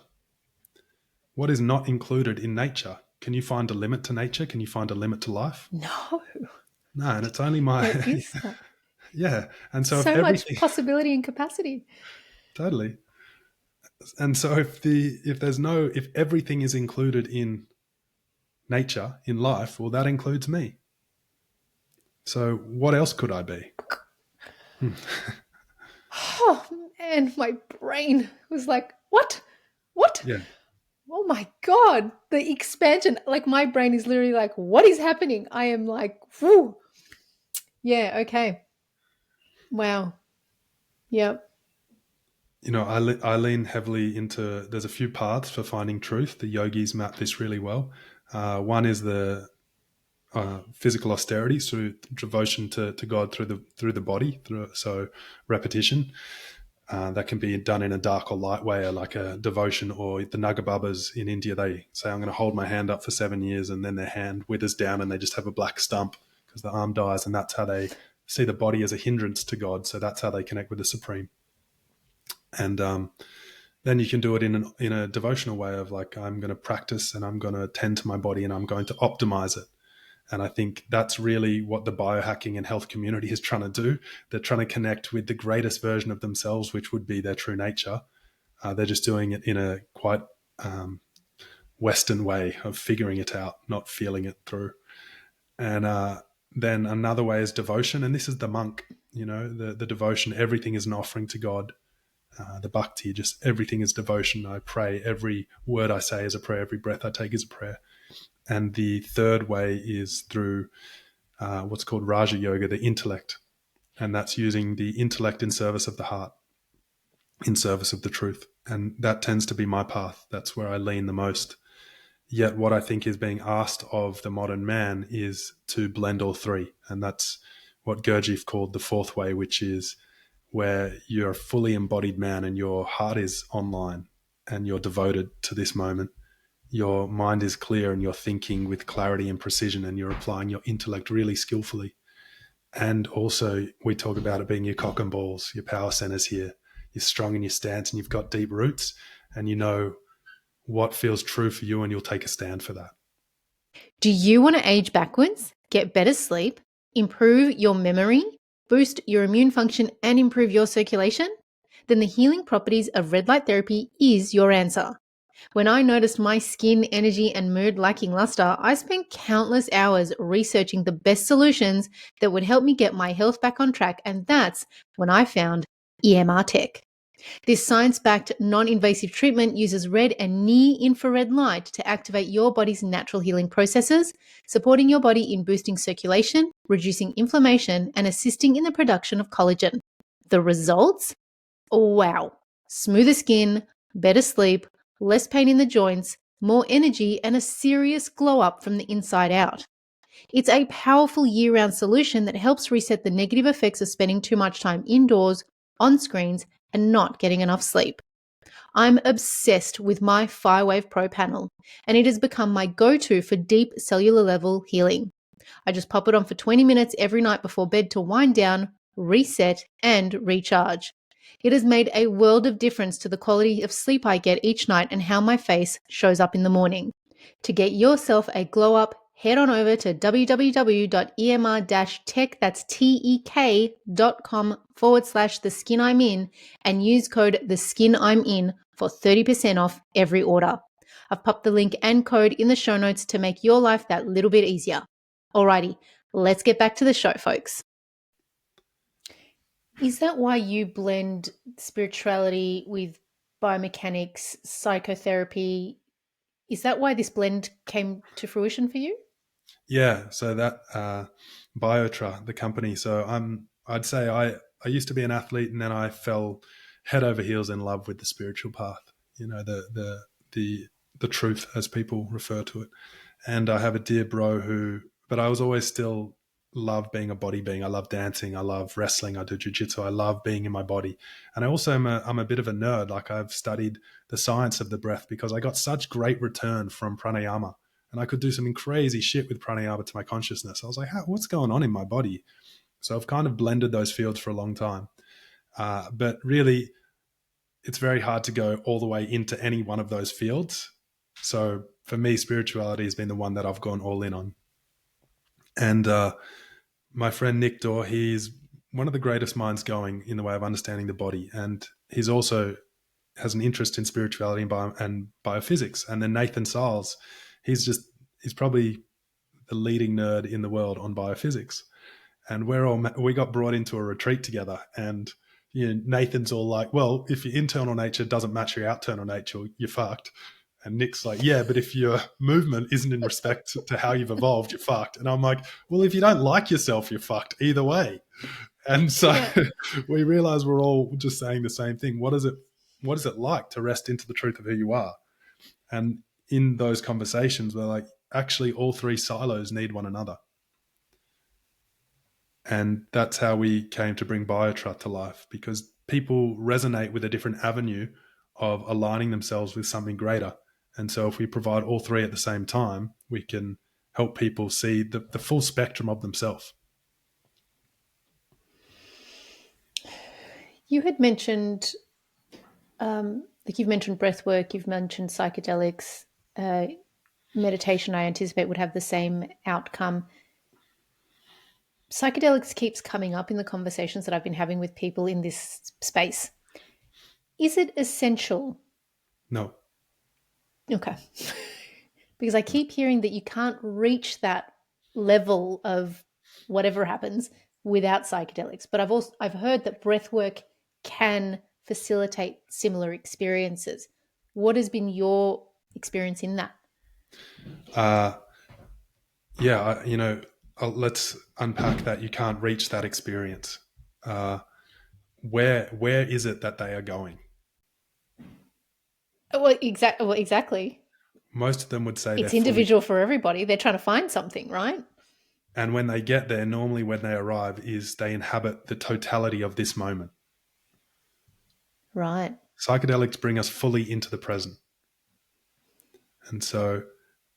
What is not included in nature? Can you find a limit to nature? Can you find a limit to life? No. No, and it's only my... There is not. Yeah. And so if much possibility and capacity. Totally. And so if everything is included in nature, in life, well, that includes me. So what else could I be? Oh man, my brain was like, what? Yeah. Oh my God, the expansion. Like my brain is literally like, what is happening? I am like, whoo. Yeah, okay. Wow. Yep. I lean heavily into, there's a few paths for finding truth. The yogis map this really well. One is the physical austerity, through devotion to God through the body, so repetition. That can be done in a dark or light way, or like a devotion, or the Nagababas in India, they say, I'm going to hold my hand up for 7 years, and then their hand withers down and they just have a black stump because the arm dies, and that's how they see the body as a hindrance to God. So that's how they connect with the Supreme. And then you can do it in a devotional way of like, I'm going to practice and I'm going to tend to my body and I'm going to optimize it. And I think that's really what the biohacking and health community is trying to do. They're trying to connect with the greatest version of themselves, which would be their true nature. They're just doing it in a quite Western way of figuring it out, not feeling it through. And then another way is devotion. And this is the monk, the devotion. Everything is an offering to God. The bhakti, just everything is devotion. I pray. Every word I say is a prayer. Every breath I take is a prayer. And the third way is through what's called Raja Yoga, the intellect. And that's using the intellect in service of the heart. in service of the truth. And that tends to be my path. That's where I lean the most. Yet, what I think is being asked of the modern man is to blend all three. And that's what Gurdjieff called the fourth way, which is where you're a fully embodied man and your heart is online and you're devoted to this moment. Your mind is clear and you're thinking with clarity and precision and you're applying your intellect really skillfully. And also, we talk about it being your cock and balls, your power centers here. You're strong in your stance and you've got deep roots and you know what feels true for you and you'll take a stand for that. Do you want to age backwards, get better sleep, improve your memory, boost your immune function, and improve your circulation? Then the healing properties of red light therapy is your answer. When I noticed my skin, energy, and mood lacking luster, I spent countless hours researching the best solutions that would help me get my health back on track, and that's when I found EMR Tech. This science backed, non invasive treatment uses red and near infrared light to activate your body's natural healing processes, supporting your body in boosting circulation, reducing inflammation, and assisting in the production of collagen. The results? Wow. Smoother skin, better sleep, less pain in the joints, more energy, and a serious glow up from the inside out. It's a powerful year round solution that helps reset the negative effects of spending too much time indoors, on screens, and not getting enough sleep. I'm obsessed with my Firewave Pro panel, and it has become my go to for deep cellular level healing. I just pop it on for 20 minutes every night before bed to wind down, reset, and recharge. It has made a world of difference to the quality of sleep I get each night and how my face shows up in the morning. To get yourself a glow up, head on over to www.emr-tech, that's tek.com/the skin I'm in, and use code the skin I'm in for 30% off every order. I've popped the link and code in the show notes to make your life that little bit easier. Alrighty, let's get back to the show, folks. Is that why you blend spirituality with biomechanics, psychotherapy? Is that why this blend came to fruition for you? Yeah, so that Biotra, the company. So I'd say I used to be an athlete, and then I fell head over heels in love with the spiritual path. You know, the truth, as people refer to it. And I have a dear bro but I was always still love being a body being. I love dancing. I love wrestling. I do jujitsu. I love being in my body. And I also I'm a bit of a nerd. Like, I've studied the science of the breath because I got such great return from pranayama. And I could do some crazy shit with pranayama to my consciousness. I was like, what's going on in my body? So I've kind of blended those fields for a long time. But really, it's very hard to go all the way into any one of those fields. So for me, spirituality has been the one that I've gone all in on. And my friend Nick Dorr, he's one of the greatest minds going in the way of understanding the body. And he's also has an interest in spirituality and biophysics. And then Nathan Siles, he's probably the leading nerd in the world on biophysics. And we got brought into a retreat together, and Nathan's all like, well, if your internal nature doesn't match your external nature, you're fucked. And Nick's like, yeah, but if your movement isn't in respect to how you've evolved, you're fucked. And I'm like, well, if you don't like yourself, you're fucked either way. And so Yeah. we realize we're all just saying the same thing. What is it like to rest into the truth of who you are? And in those conversations, we're like, actually, all three silos need one another. And that's how we came to bring Biotra to life, because people resonate with a different avenue of aligning themselves with something greater. And so if we provide all three at the same time, we can help people see the full spectrum of themselves. You had mentioned, you've mentioned breath work, you've mentioned psychedelics, meditation, I anticipate would have the same outcome. Psychedelics keeps coming up in the conversations that I've been having with people in this space. Is it essential? No. Okay. Because I keep hearing that you can't reach that level of whatever happens without psychedelics. But I've heard that breathwork can facilitate similar experiences. What has been your experience in that? Yeah, let's unpack that. You can't reach that experience. Where is it that they are going? Well, exactly. Most of them would say they're It's fully. individual for everybody. They're trying to find something, right? And when they get there, normally when they arrive, is they inhabit the totality of this moment. Right. Psychedelics bring us fully into the present. And so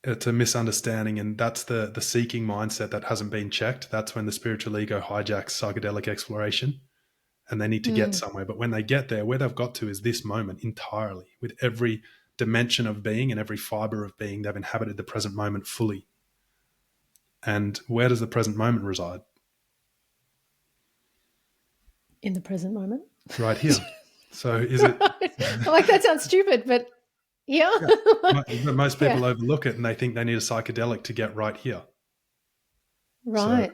it's a misunderstanding, and that's the seeking mindset that hasn't been checked. That's when the spiritual ego hijacks psychedelic exploration, and they need to get Mm. somewhere. But when they get there, where they've got to is this moment entirely, with every dimension of being and every fiber of being. They've inhabited the present moment fully. And where does the present moment reside? In the present moment. Right here. So is it? Right. I'm like, that sounds stupid, but yeah. Yeah. But most Yeah. people overlook it and they think they need a psychedelic to get right here. So Right.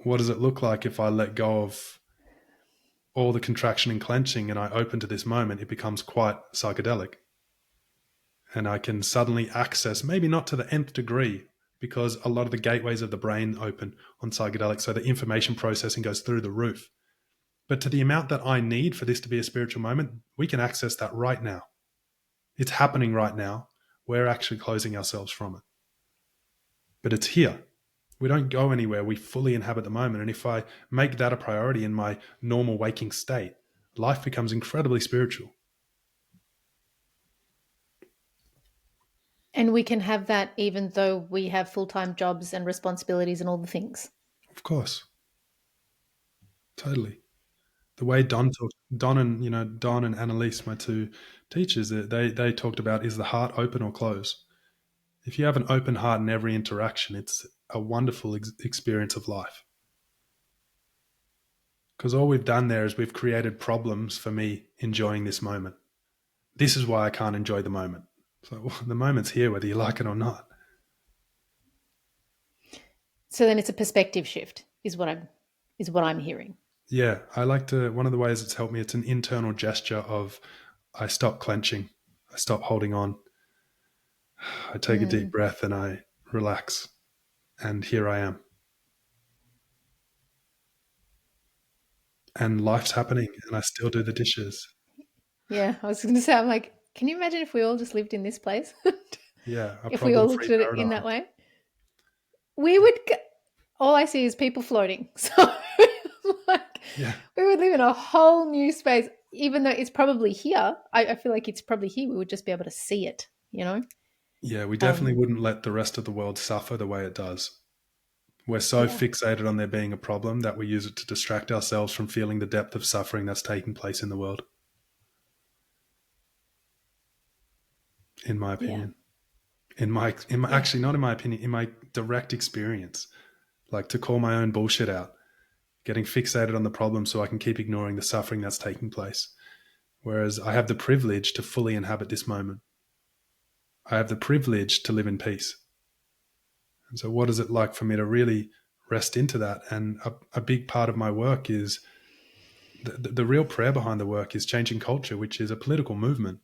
what does it look like if I let go of all the contraction and clenching and I open to this moment? It becomes quite psychedelic. And I can suddenly access, maybe not to the nth degree, because a lot of the gateways of the brain open on psychedelics, so the information processing goes through the roof. But to the amount that I need for this to be a spiritual moment, we can access that right now. It's happening right now. We're actually closing ourselves from it. But it's here. We don't go anywhere. We fully inhabit the moment. And if I make that a priority in my normal waking state, life becomes incredibly spiritual. And we can have that even though we have full-time jobs and responsibilities and all the things. Of course. Totally. The way Don talked, Don and Annalise, my two teachers, they talked about, is the heart open or closed? If you have an open heart in every interaction, it's a wonderful experience of life. Because all we've done there is we've created problems for me enjoying this moment. This is why I can't enjoy the moment. So the moment's here, whether you like it or not. So then it's a perspective shift, is what I'm hearing. Yeah, I like to. One of the ways it's helped me, it's an internal gesture of I stop clenching, I stop holding on, I take a deep Mm. breath and I relax. And here I am. And life's happening and I still do the dishes. Yeah, I was going to say, I'm like, can you imagine if we all just lived in this place? Yeah, a If we all problem looked free at it in paradigm. that way, we would. All I see is people floating. So, like, Yeah. we would live in a whole new space, even though it's probably here. I feel like it's probably here. We would just be able to see it, you know? Yeah, we definitely Um, wouldn't let the rest of the world suffer the way it does. We're so yeah, fixated on there being a problem that we use it to distract ourselves from feeling the depth of suffering that's taking place in the world, in my yeah, opinion. In my yeah. actually not in my opinion, in my direct experience, like to call my own bullshit out, getting fixated on the problem so I can keep ignoring the suffering that's taking place. Whereas I have the privilege to fully inhabit this moment. I have the privilege to live in peace. And so, what is it like for me to really rest into that? And a big part of my work is the real prayer behind the work is changing culture, which is a political movement.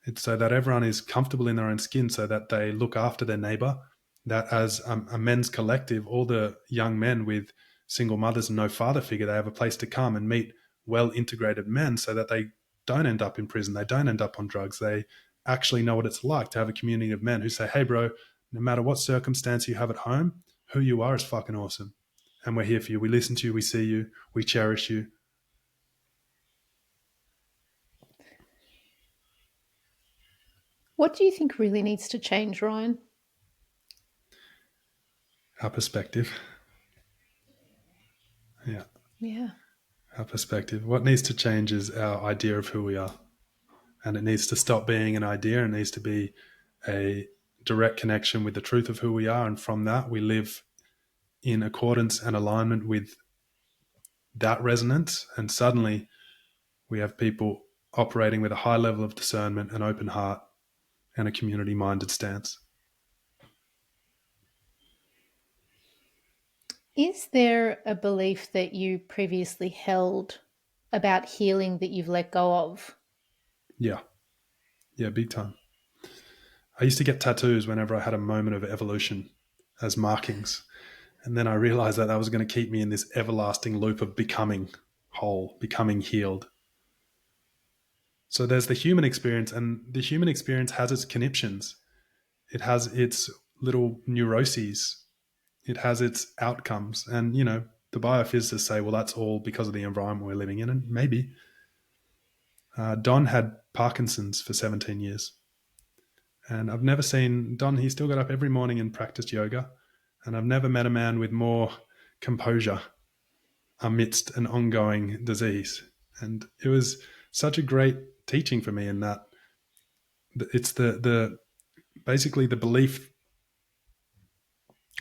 It's so that everyone is comfortable in their own skin, so that they look after their neighbor. That as a men's collective, all the young men with single mothers and no father figure, they have a place to come and meet well integrated men, so that they don't end up in prison, they don't end up on drugs. They actually know what it's like to have a community of men who say, "Hey, bro, no matter what circumstance you have at home, who you are is fucking awesome, and we're here for you. We listen to you, we see you, we cherish you." What do you think really needs to change, Ryan? Our perspective, yeah. Yeah, Our perspective. What needs to change is our idea of who we are. And it needs to stop being an idea. It needs to be a direct connection with the truth of who we are. And from that, we live in accordance and alignment with that resonance. And suddenly, we have people operating with a high level of discernment, an open heart, and a community minded stance. is there a belief that you previously held about healing that you've let go of? Yeah. Yeah, big time. I used to get tattoos whenever I had a moment of evolution as markings. And then I realized that was going to keep me in this everlasting loop of becoming whole, becoming healed. So there's the human experience, and the human experience has its conniptions. It has its little neuroses. It has its outcomes. And, the biophysicists say, well, that's all because of the environment we're living in. And maybe. Don had Parkinson's for 17 years. And I've never seen Don, he still got up every morning and practiced yoga. And I've never met a man with more composure amidst an ongoing disease. And it was such a great teaching for me in that it's the basically the belief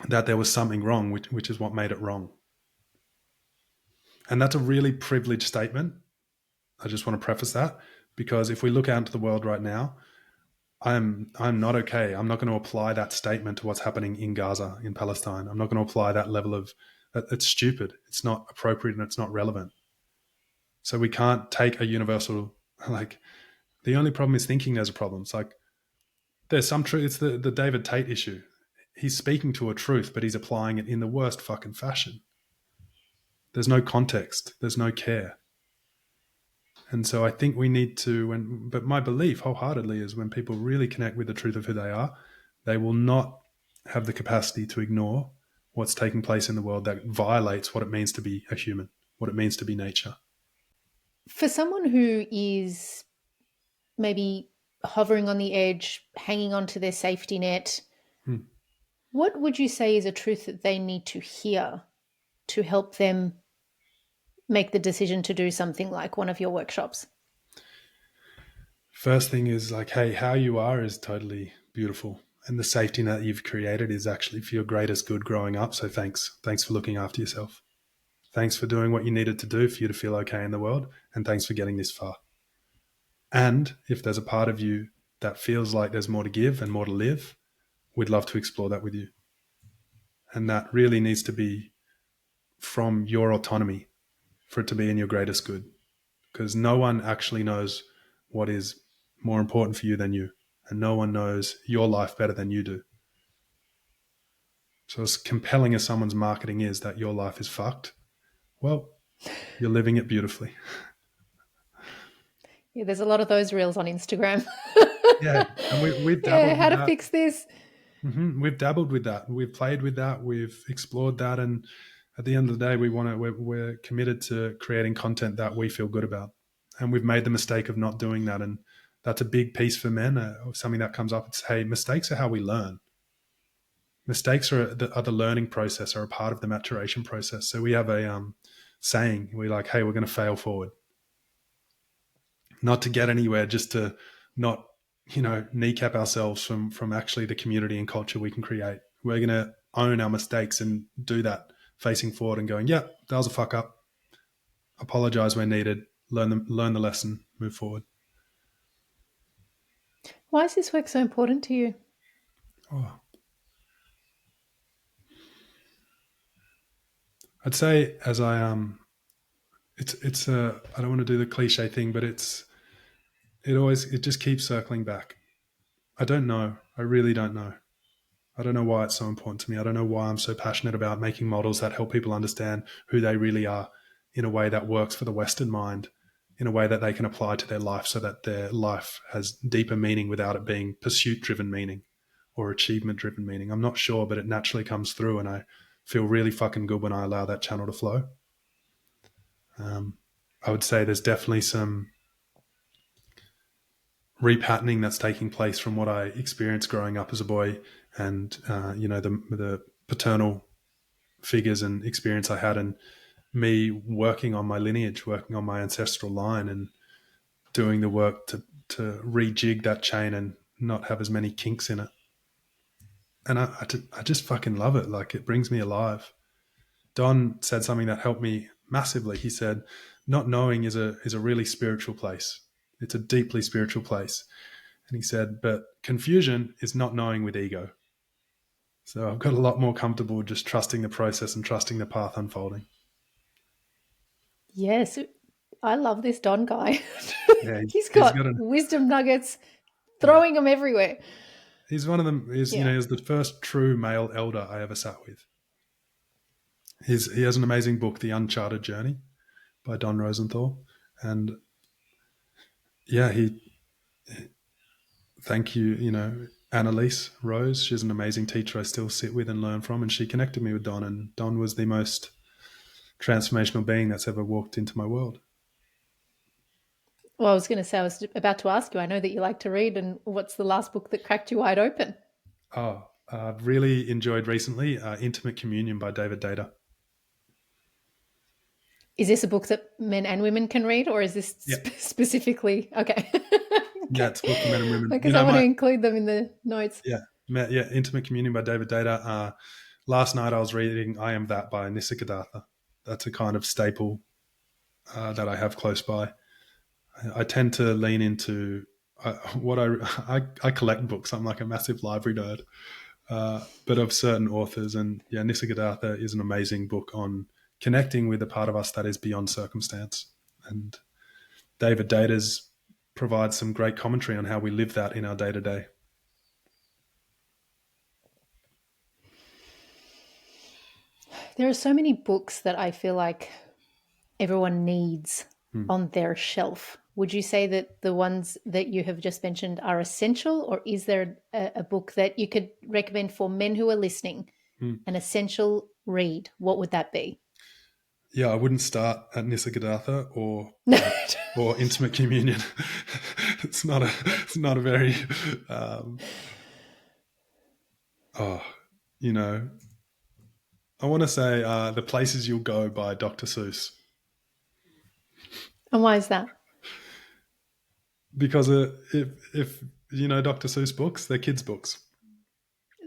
that there was something wrong, which is what made it wrong. And that's a really privileged statement. I just want to preface that, because if we look out into the world right now, I'm not okay. I'm not going to apply that statement to what's happening in Gaza, in Palestine. I'm not going to apply that level of, it's stupid. It's not appropriate and it's not relevant. So we can't take a universal, like, the only problem is thinking there's a problem. It's like, there's some truth. It's the David Tate issue. He's speaking to a truth, but he's applying it in the worst fucking fashion. There's no context. There's no care. And so I think we need to, but my belief wholeheartedly is when people really connect with the truth of who they are, they will not have the capacity to ignore what's taking place in the world that violates what it means to be a human, what it means to be nature. For someone who is maybe hovering on the edge, hanging on to their safety net, what would you say is a truth that they need to hear to help them make the decision to do something like one of your workshops? First thing is like, hey, how you are is totally beautiful. And the safety net you've created is actually for your greatest good growing up. So thanks. Thanks for looking after yourself. Thanks for doing what you needed to do for you to feel okay in the world. And thanks for getting this far. And if there's a part of you that feels like there's more to give and more to live, we'd love to explore that with you. And that really needs to be from your autonomy for it to be in your greatest good. Because no one actually knows what is more important for you than you. And no one knows your life better than you do. So as compelling as someone's marketing is that your life is fucked, well, you're living it beautifully. Yeah, there's a lot of those reels on Instagram. Yeah. And we've Yeah, dabbled how with to that. fix this. We've dabbled with that. We've played with that. We've explored that. And at the end of the day, we're committed to creating content that we feel good about. And we've made the mistake of not doing that. And that's a big piece for men, something that comes up. It's, hey, mistakes are how we learn. Mistakes are the learning process, are a part of the maturation process. So we have a saying, we're like, hey, we're going to fail forward. Not to get anywhere, just to not, kneecap ourselves from actually the community and culture we can create. We're going to own our mistakes and do that facing forward and going, yeah, that was a fuck up. Apologize where needed. Learn the lesson, move forward. Why is this work so important to you? Oh. I'd say as it's I don't want to do the cliche thing, but it just keeps circling back. I don't know. I really don't know. I don't know why it's so important to me. I don't know why I'm so passionate about making models that help people understand who they really are in a way that works for the Western mind, in a way that they can apply to their life so that their life has deeper meaning without it being pursuit-driven meaning or achievement-driven meaning. I'm not sure, but it naturally comes through, and I feel really fucking good when I allow that channel to flow. I would say there's definitely some repatterning that's taking place from what I experienced growing up as a boy, and the paternal figures and experience I had, and me working on my lineage, working on my ancestral line, and doing the work to rejig that chain and not have as many kinks in it. And I just fucking love it. Like, it brings me alive. Don said something that helped me massively. He said, not knowing is a really spiritual place. It's a deeply spiritual place. And he said, but confusion is not knowing with ego. So I've got a lot more comfortable just trusting the process and trusting the path unfolding. Yes, I love this Don guy. Yeah, He's he's got got an wisdom nuggets, yeah. throwing them everywhere. He's one of them. Yeah. He's the first true male elder I ever sat with. He has an amazing book, The Uncharted Journey, by Don Rosenthal, and yeah, he thank you, Annalise Rose. She's an amazing teacher I still sit with and learn from, and she connected me with Don, and Don was the most transformational being that's ever walked into my world. Well, I was going to say, I was about to ask you, I know that you like to read, and what's the last book that cracked you wide open? Oh, I've really enjoyed recently Intimate Communion by David Data. Is this a book that men and women can read, or is this Yeah, specifically okay? yeah, Okay, it's a book for men and women. because I want to include them in the notes. Yeah, yeah, Intimate Communion by David Data. Last night I was reading I Am That by Nisargadatta. That's a kind of staple that I have close by. I tend to lean into what I collect books. I'm like a massive library nerd, but of certain authors. And yeah, Nisargadatta is an amazing book on connecting with the part of us that is beyond circumstance. And David Data's provides some great commentary on how we live that in our day to day. There are so many books that I feel like everyone needs on their shelf. Would you say that the ones that you have just mentioned are essential, or is there a book that you could recommend for men who are listening, an essential read? What would that be? Yeah, I wouldn't start at Nisargadatta No. or Intimate Communion. It's not a very um, oh you know I want to say The Places You'll Go by Dr. Seuss, And why is that? because if you know Dr. Seuss books, they're kids books.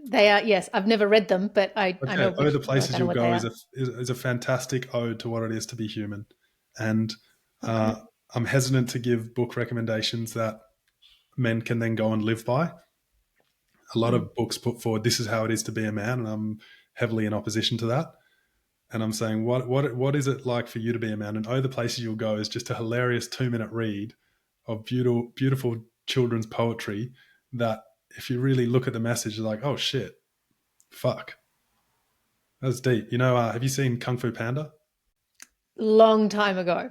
They are, yes, I've never read them, but I Okay, know The like Places I know You'll what Go they is are. a fantastic ode to what it is to be human, and Okay. I'm hesitant to give book recommendations that men can then go and live by. A lot Mm. of books put forward this is how it is to be a man, and I'm heavily in opposition to that. And I'm saying, what is it like for you to be a man? And Oh, the Places You'll Go is just a hilarious 2 minute read of beautiful children's poetry that, if you really look at the message, you're like, oh shit, fuck, that's deep. Have you seen Kung Fu Panda? Long time ago.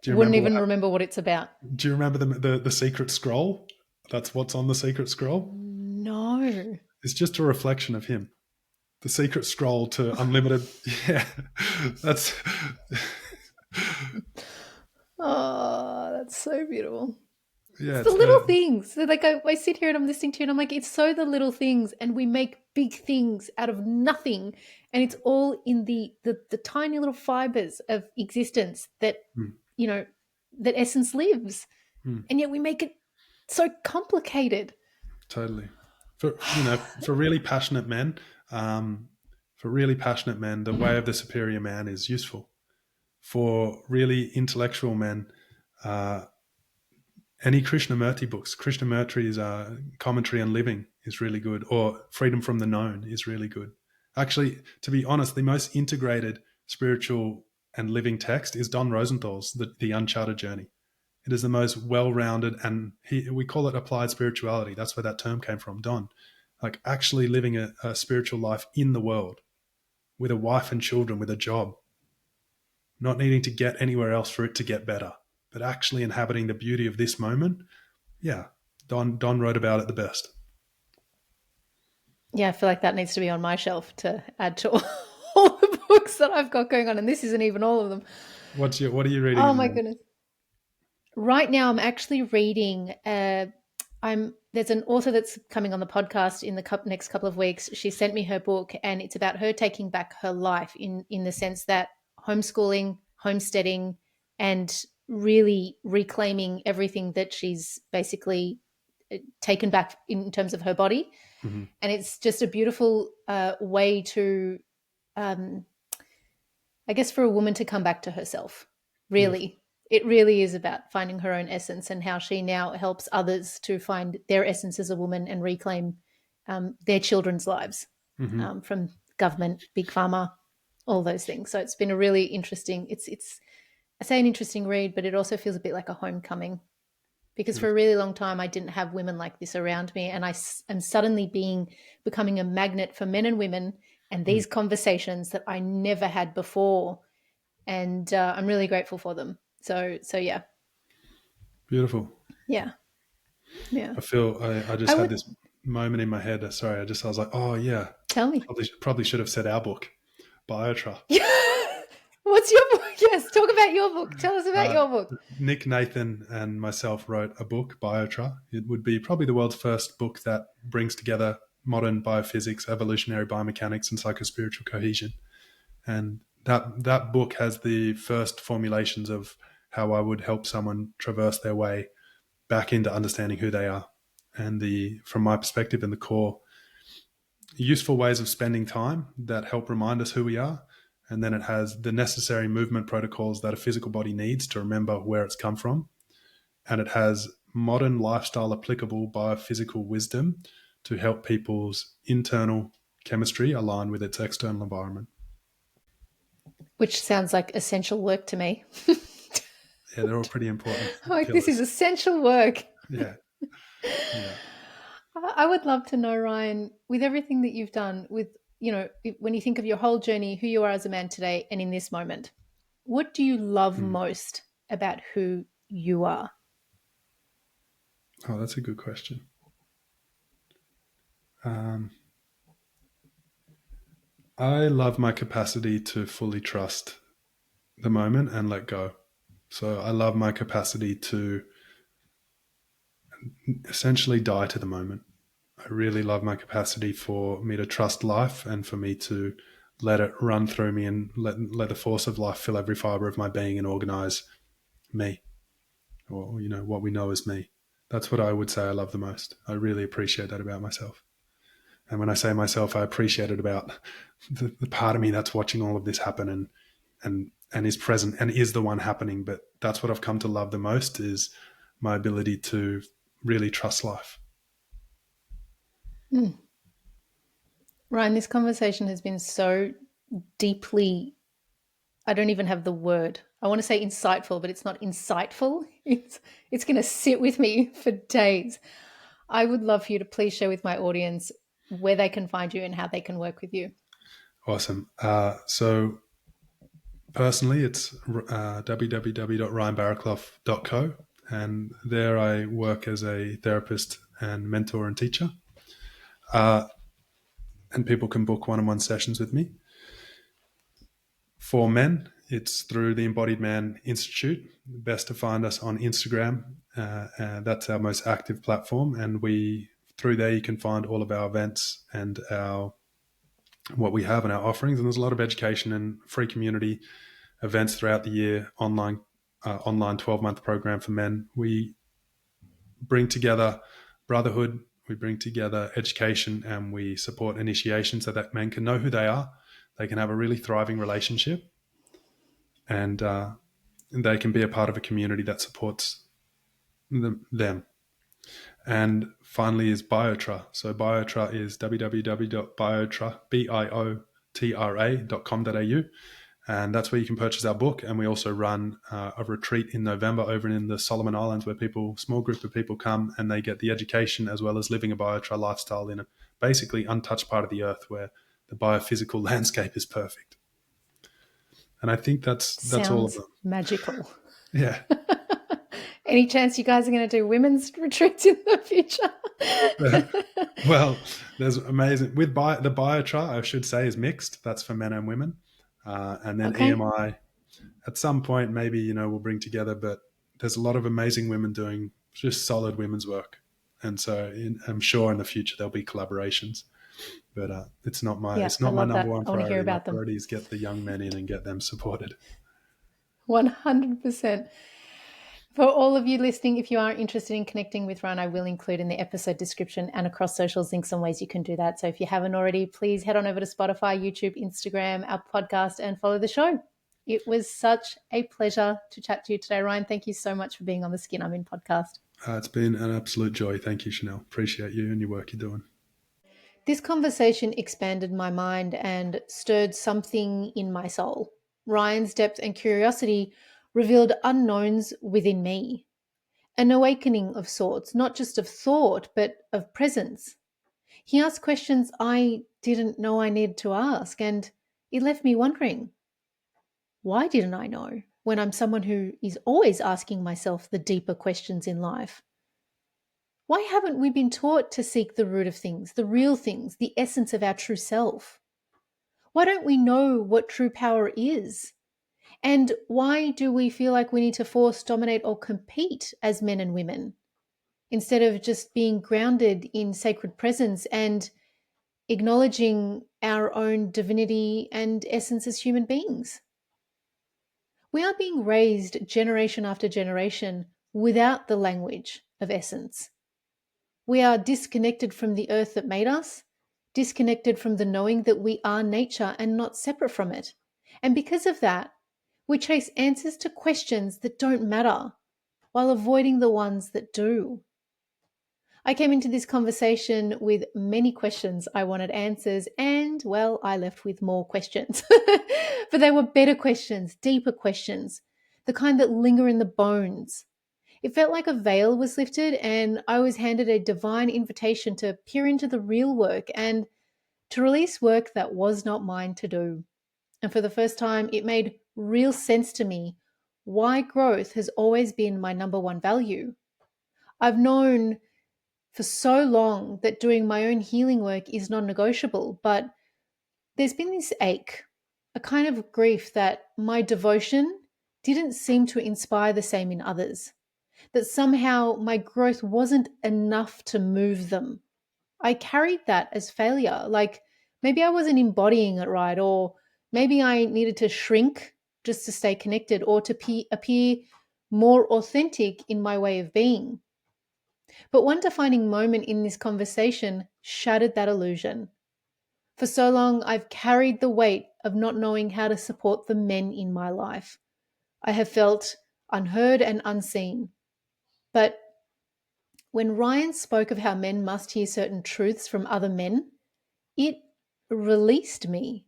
Do you Wouldn't remember even remember what it's about. Do you remember the secret scroll? That's what's on the secret scroll. No. It's just a reflection of him. The secret scroll to unlimited. Yeah, that's Oh, that's so beautiful. yeah. It's the It's little the things. So, like I sit here and I'm listening to you and I'm like, it's so the little things, and we make big things out of nothing, and it's all in the tiny little fibers of existence that mm, you know that essence lives, mm. and yet we make it so complicated. Totally. For really passionate men, um, the way of the superior man is useful. For really intellectual men, uh, any Krishnamurti books, Krishnamurti's commentary on living is really good, or Freedom from the Known is really good. Actually, to be honest, the most integrated spiritual and living text is Don Rosenthal's The Uncharted Journey. It is the most well-rounded, and we call it applied spirituality. That's where that term came from, Don. Like actually living a spiritual life in the world with a wife and children, with a job, not needing to get anywhere else for it to get better, but actually inhabiting the beauty of this moment. Yeah, Don wrote about it the best. Yeah, I feel like that needs to be on my shelf to add to all the books that I've got going on, and this isn't even all of them. What are you reading Oh at the my moment? goodness. Right now, I'm actually reading. I'm There's an author that's coming on the podcast in the next couple of weeks. She sent me her book, and it's about her taking back her life in the sense that homeschooling, homesteading, and really reclaiming everything that she's basically taken back in terms of her body. Mm-hmm. And it's just a beautiful way to, um, I guess, for a woman to come back to herself. Beautiful. Really, it really is about finding her own essence, and how she now helps others to find their essence as a woman and reclaim their children's lives Mm-hmm. from government, big pharma, all those things. So it's been a really interesting. It's I say an interesting read, but it also feels a bit like a homecoming, because for a Beautiful. really long time I didn't have women like this around me, and I am suddenly becoming a magnet for men and women and Mm. these conversations that I never had before, and I'm really grateful for them. So yeah. Beautiful. Yeah. Yeah. I feel I I just had would this moment in my head. Sorry, I was like, oh yeah, tell me. probably should have said our book, Biotra. What's your book? Yes, talk about your book. Tell us about Uh, your book. Nick, Nathan, and myself wrote a book, Biotra. It would be probably the world's first book that brings together modern biophysics, evolutionary biomechanics, and psychospiritual cohesion. And that book has the first formulations of how I would help someone traverse their way back into understanding who they are, and from my perspective, and the core useful ways of spending time that help remind us who we are. And then it has the necessary movement protocols that a physical body needs to remember where it's come from. And it has modern lifestyle applicable biophysical wisdom to help people's internal chemistry align with its external environment. Which sounds like essential work to me. Yeah, they're all pretty important Like, this is pillars. essential work. Yeah, yeah. I would love to know, Ryan, with everything that you've done, with, when you think of your whole journey, who you are as a man today and in this moment, what do you love Hmm. most about who you are? Oh, that's a good question. Um, I love my capacity to fully trust the moment and let go. So I love my capacity to essentially die to the moment. I really love my capacity for me to trust life and for me to let it run through me and let the force of life fill every fiber of my being and organize me, or what we know as me. That's what I would say I love the most. I really appreciate that about myself. And when I say myself, I appreciate it about the part of me that's watching all of this happen and is present and is the one happening. But that's what I've come to love the most, is my ability to really trust life. Mm. Ryan, this conversation has been so deeply, I don't even have the word. I want to say insightful, but it's not insightful. It's going to sit with me for days. I would love for you to please share with my audience where they can find you and how they can work with you. Awesome. So personally, it's www.ryanbarraclough.co. And there I work as a therapist and mentor and teacher. Uh, and people can book one-on-one sessions with me. For men, it's through the Embodied Man Institute. Best to find us on Instagram. And that's our most active platform. And through there, you can find all of our events and what we have and our offerings. And there's a lot of education and free community events throughout the year, online 12-month program for men. We bring together brotherhood, we bring together education, and we support initiation so that men can know who they are. They can have a really thriving relationship, and they can be a part of a community that supports them. And finally is Biotra. So Biotra is www.biotra.com.au. And that's where you can purchase our book. And we also run a retreat in November over in the Solomon Islands, where small group of people come and they get the education as well as living a biotra lifestyle in a basically untouched part of the earth where the biophysical landscape is perfect. And I think that's all of Sounds them. magical. Yeah. Any chance you guys are going to do women's retreats in the future? Well, there's amazing with the biotra, I should say, is mixed. That's for men and women. And then Okay. EMI at some point, maybe, we'll bring together, but there's a lot of amazing women doing just solid women's work. And so I'm sure in the future there'll be collaborations, but Yeah, it's I not my love number that. one I want to hear priority. My about them. priority is get the young men in and get them supported. 100%. For all of you listening, if you are interested in connecting with Ryan, I will include in the episode description and across socials links on ways you can do that. So if you haven't already, please head on over to Spotify, YouTube, Instagram, our podcast, and follow the show. It was such a pleasure to chat to you today, Ryan. Thank you so much for being on the Skin I'm In podcast. It's been an absolute joy. Thank you, Chanel. Appreciate you and your work you're doing. This conversation expanded my mind and stirred something in my soul. Ryan's depth and curiosity revealed unknowns within me, an awakening of sorts, not just of thought, but of presence. He asked questions I didn't know I needed to ask, and it left me wondering, why didn't I know when I'm someone who is always asking myself the deeper questions in life? Why haven't we been taught to seek the root of things, the real things, the essence of our true self? Why don't we know what true power is? And why do we feel like we need to force, dominate, or compete as men and women instead of just being grounded in sacred presence and acknowledging our own divinity and essence as human beings? We are being raised generation after generation without the language of essence. We are disconnected from the earth that made us, disconnected from the knowing that we are nature and not separate from it. And because of that, we chase answers to questions that don't matter while avoiding the ones that do. I came into this conversation with many questions I wanted answers, and well, I left with more questions. But they were better questions, deeper questions, the kind that linger in the bones. It felt like a veil was lifted, and I was handed a divine invitation to peer into the real work and to release work that was not mine to do. And for the first time, it made real sense to me why growth has always been my number one value. I've known for so long that doing my own healing work is non negotiable, but there's been this ache, a kind of grief that my devotion didn't seem to inspire the same in others, that somehow my growth wasn't enough to move them. I carried that as failure, like maybe I wasn't embodying it right, or maybe I needed to shrink just to stay connected or to appear more authentic in my way of being. But one defining moment in this conversation shattered that illusion. For so long, I've carried the weight of not knowing how to support the men in my life. I have felt unheard and unseen. But when Ryan spoke of how men must hear certain truths from other men, it released me.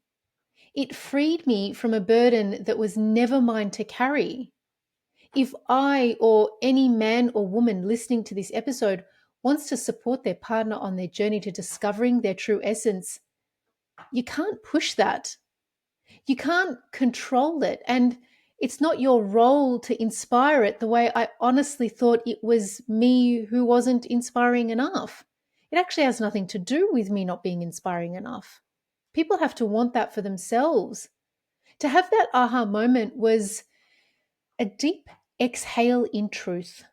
It freed me from a burden that was never mine to carry. If I or any man or woman listening to this episode wants to support their partner on their journey to discovering their true essence, you can't push that. You can't control it. And it's not your role to inspire it the way I honestly thought it was me who wasn't inspiring enough. It actually has nothing to do with me not being inspiring enough. People have to want that for themselves. To have that aha moment was a deep exhale in truth,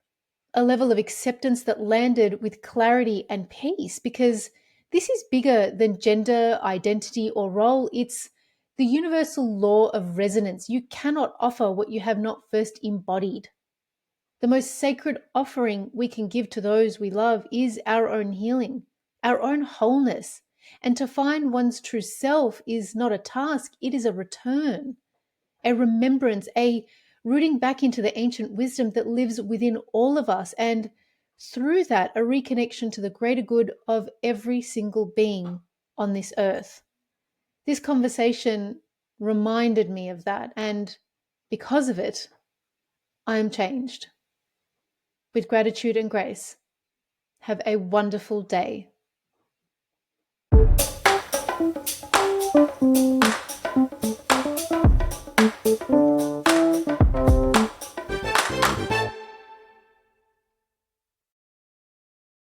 a level of acceptance that landed with clarity and peace, because this is bigger than gender, identity, or role. It's the universal law of resonance. You cannot offer what you have not first embodied. The most sacred offering we can give to those we love is our own healing, our own wholeness. And to find one's true self is not a task, it is a return, a remembrance, a rooting back into the ancient wisdom that lives within all of us, and through that, a reconnection to the greater good of every single being on this earth. This conversation reminded me of that, and because of it, I am changed. With gratitude and grace, have a wonderful day.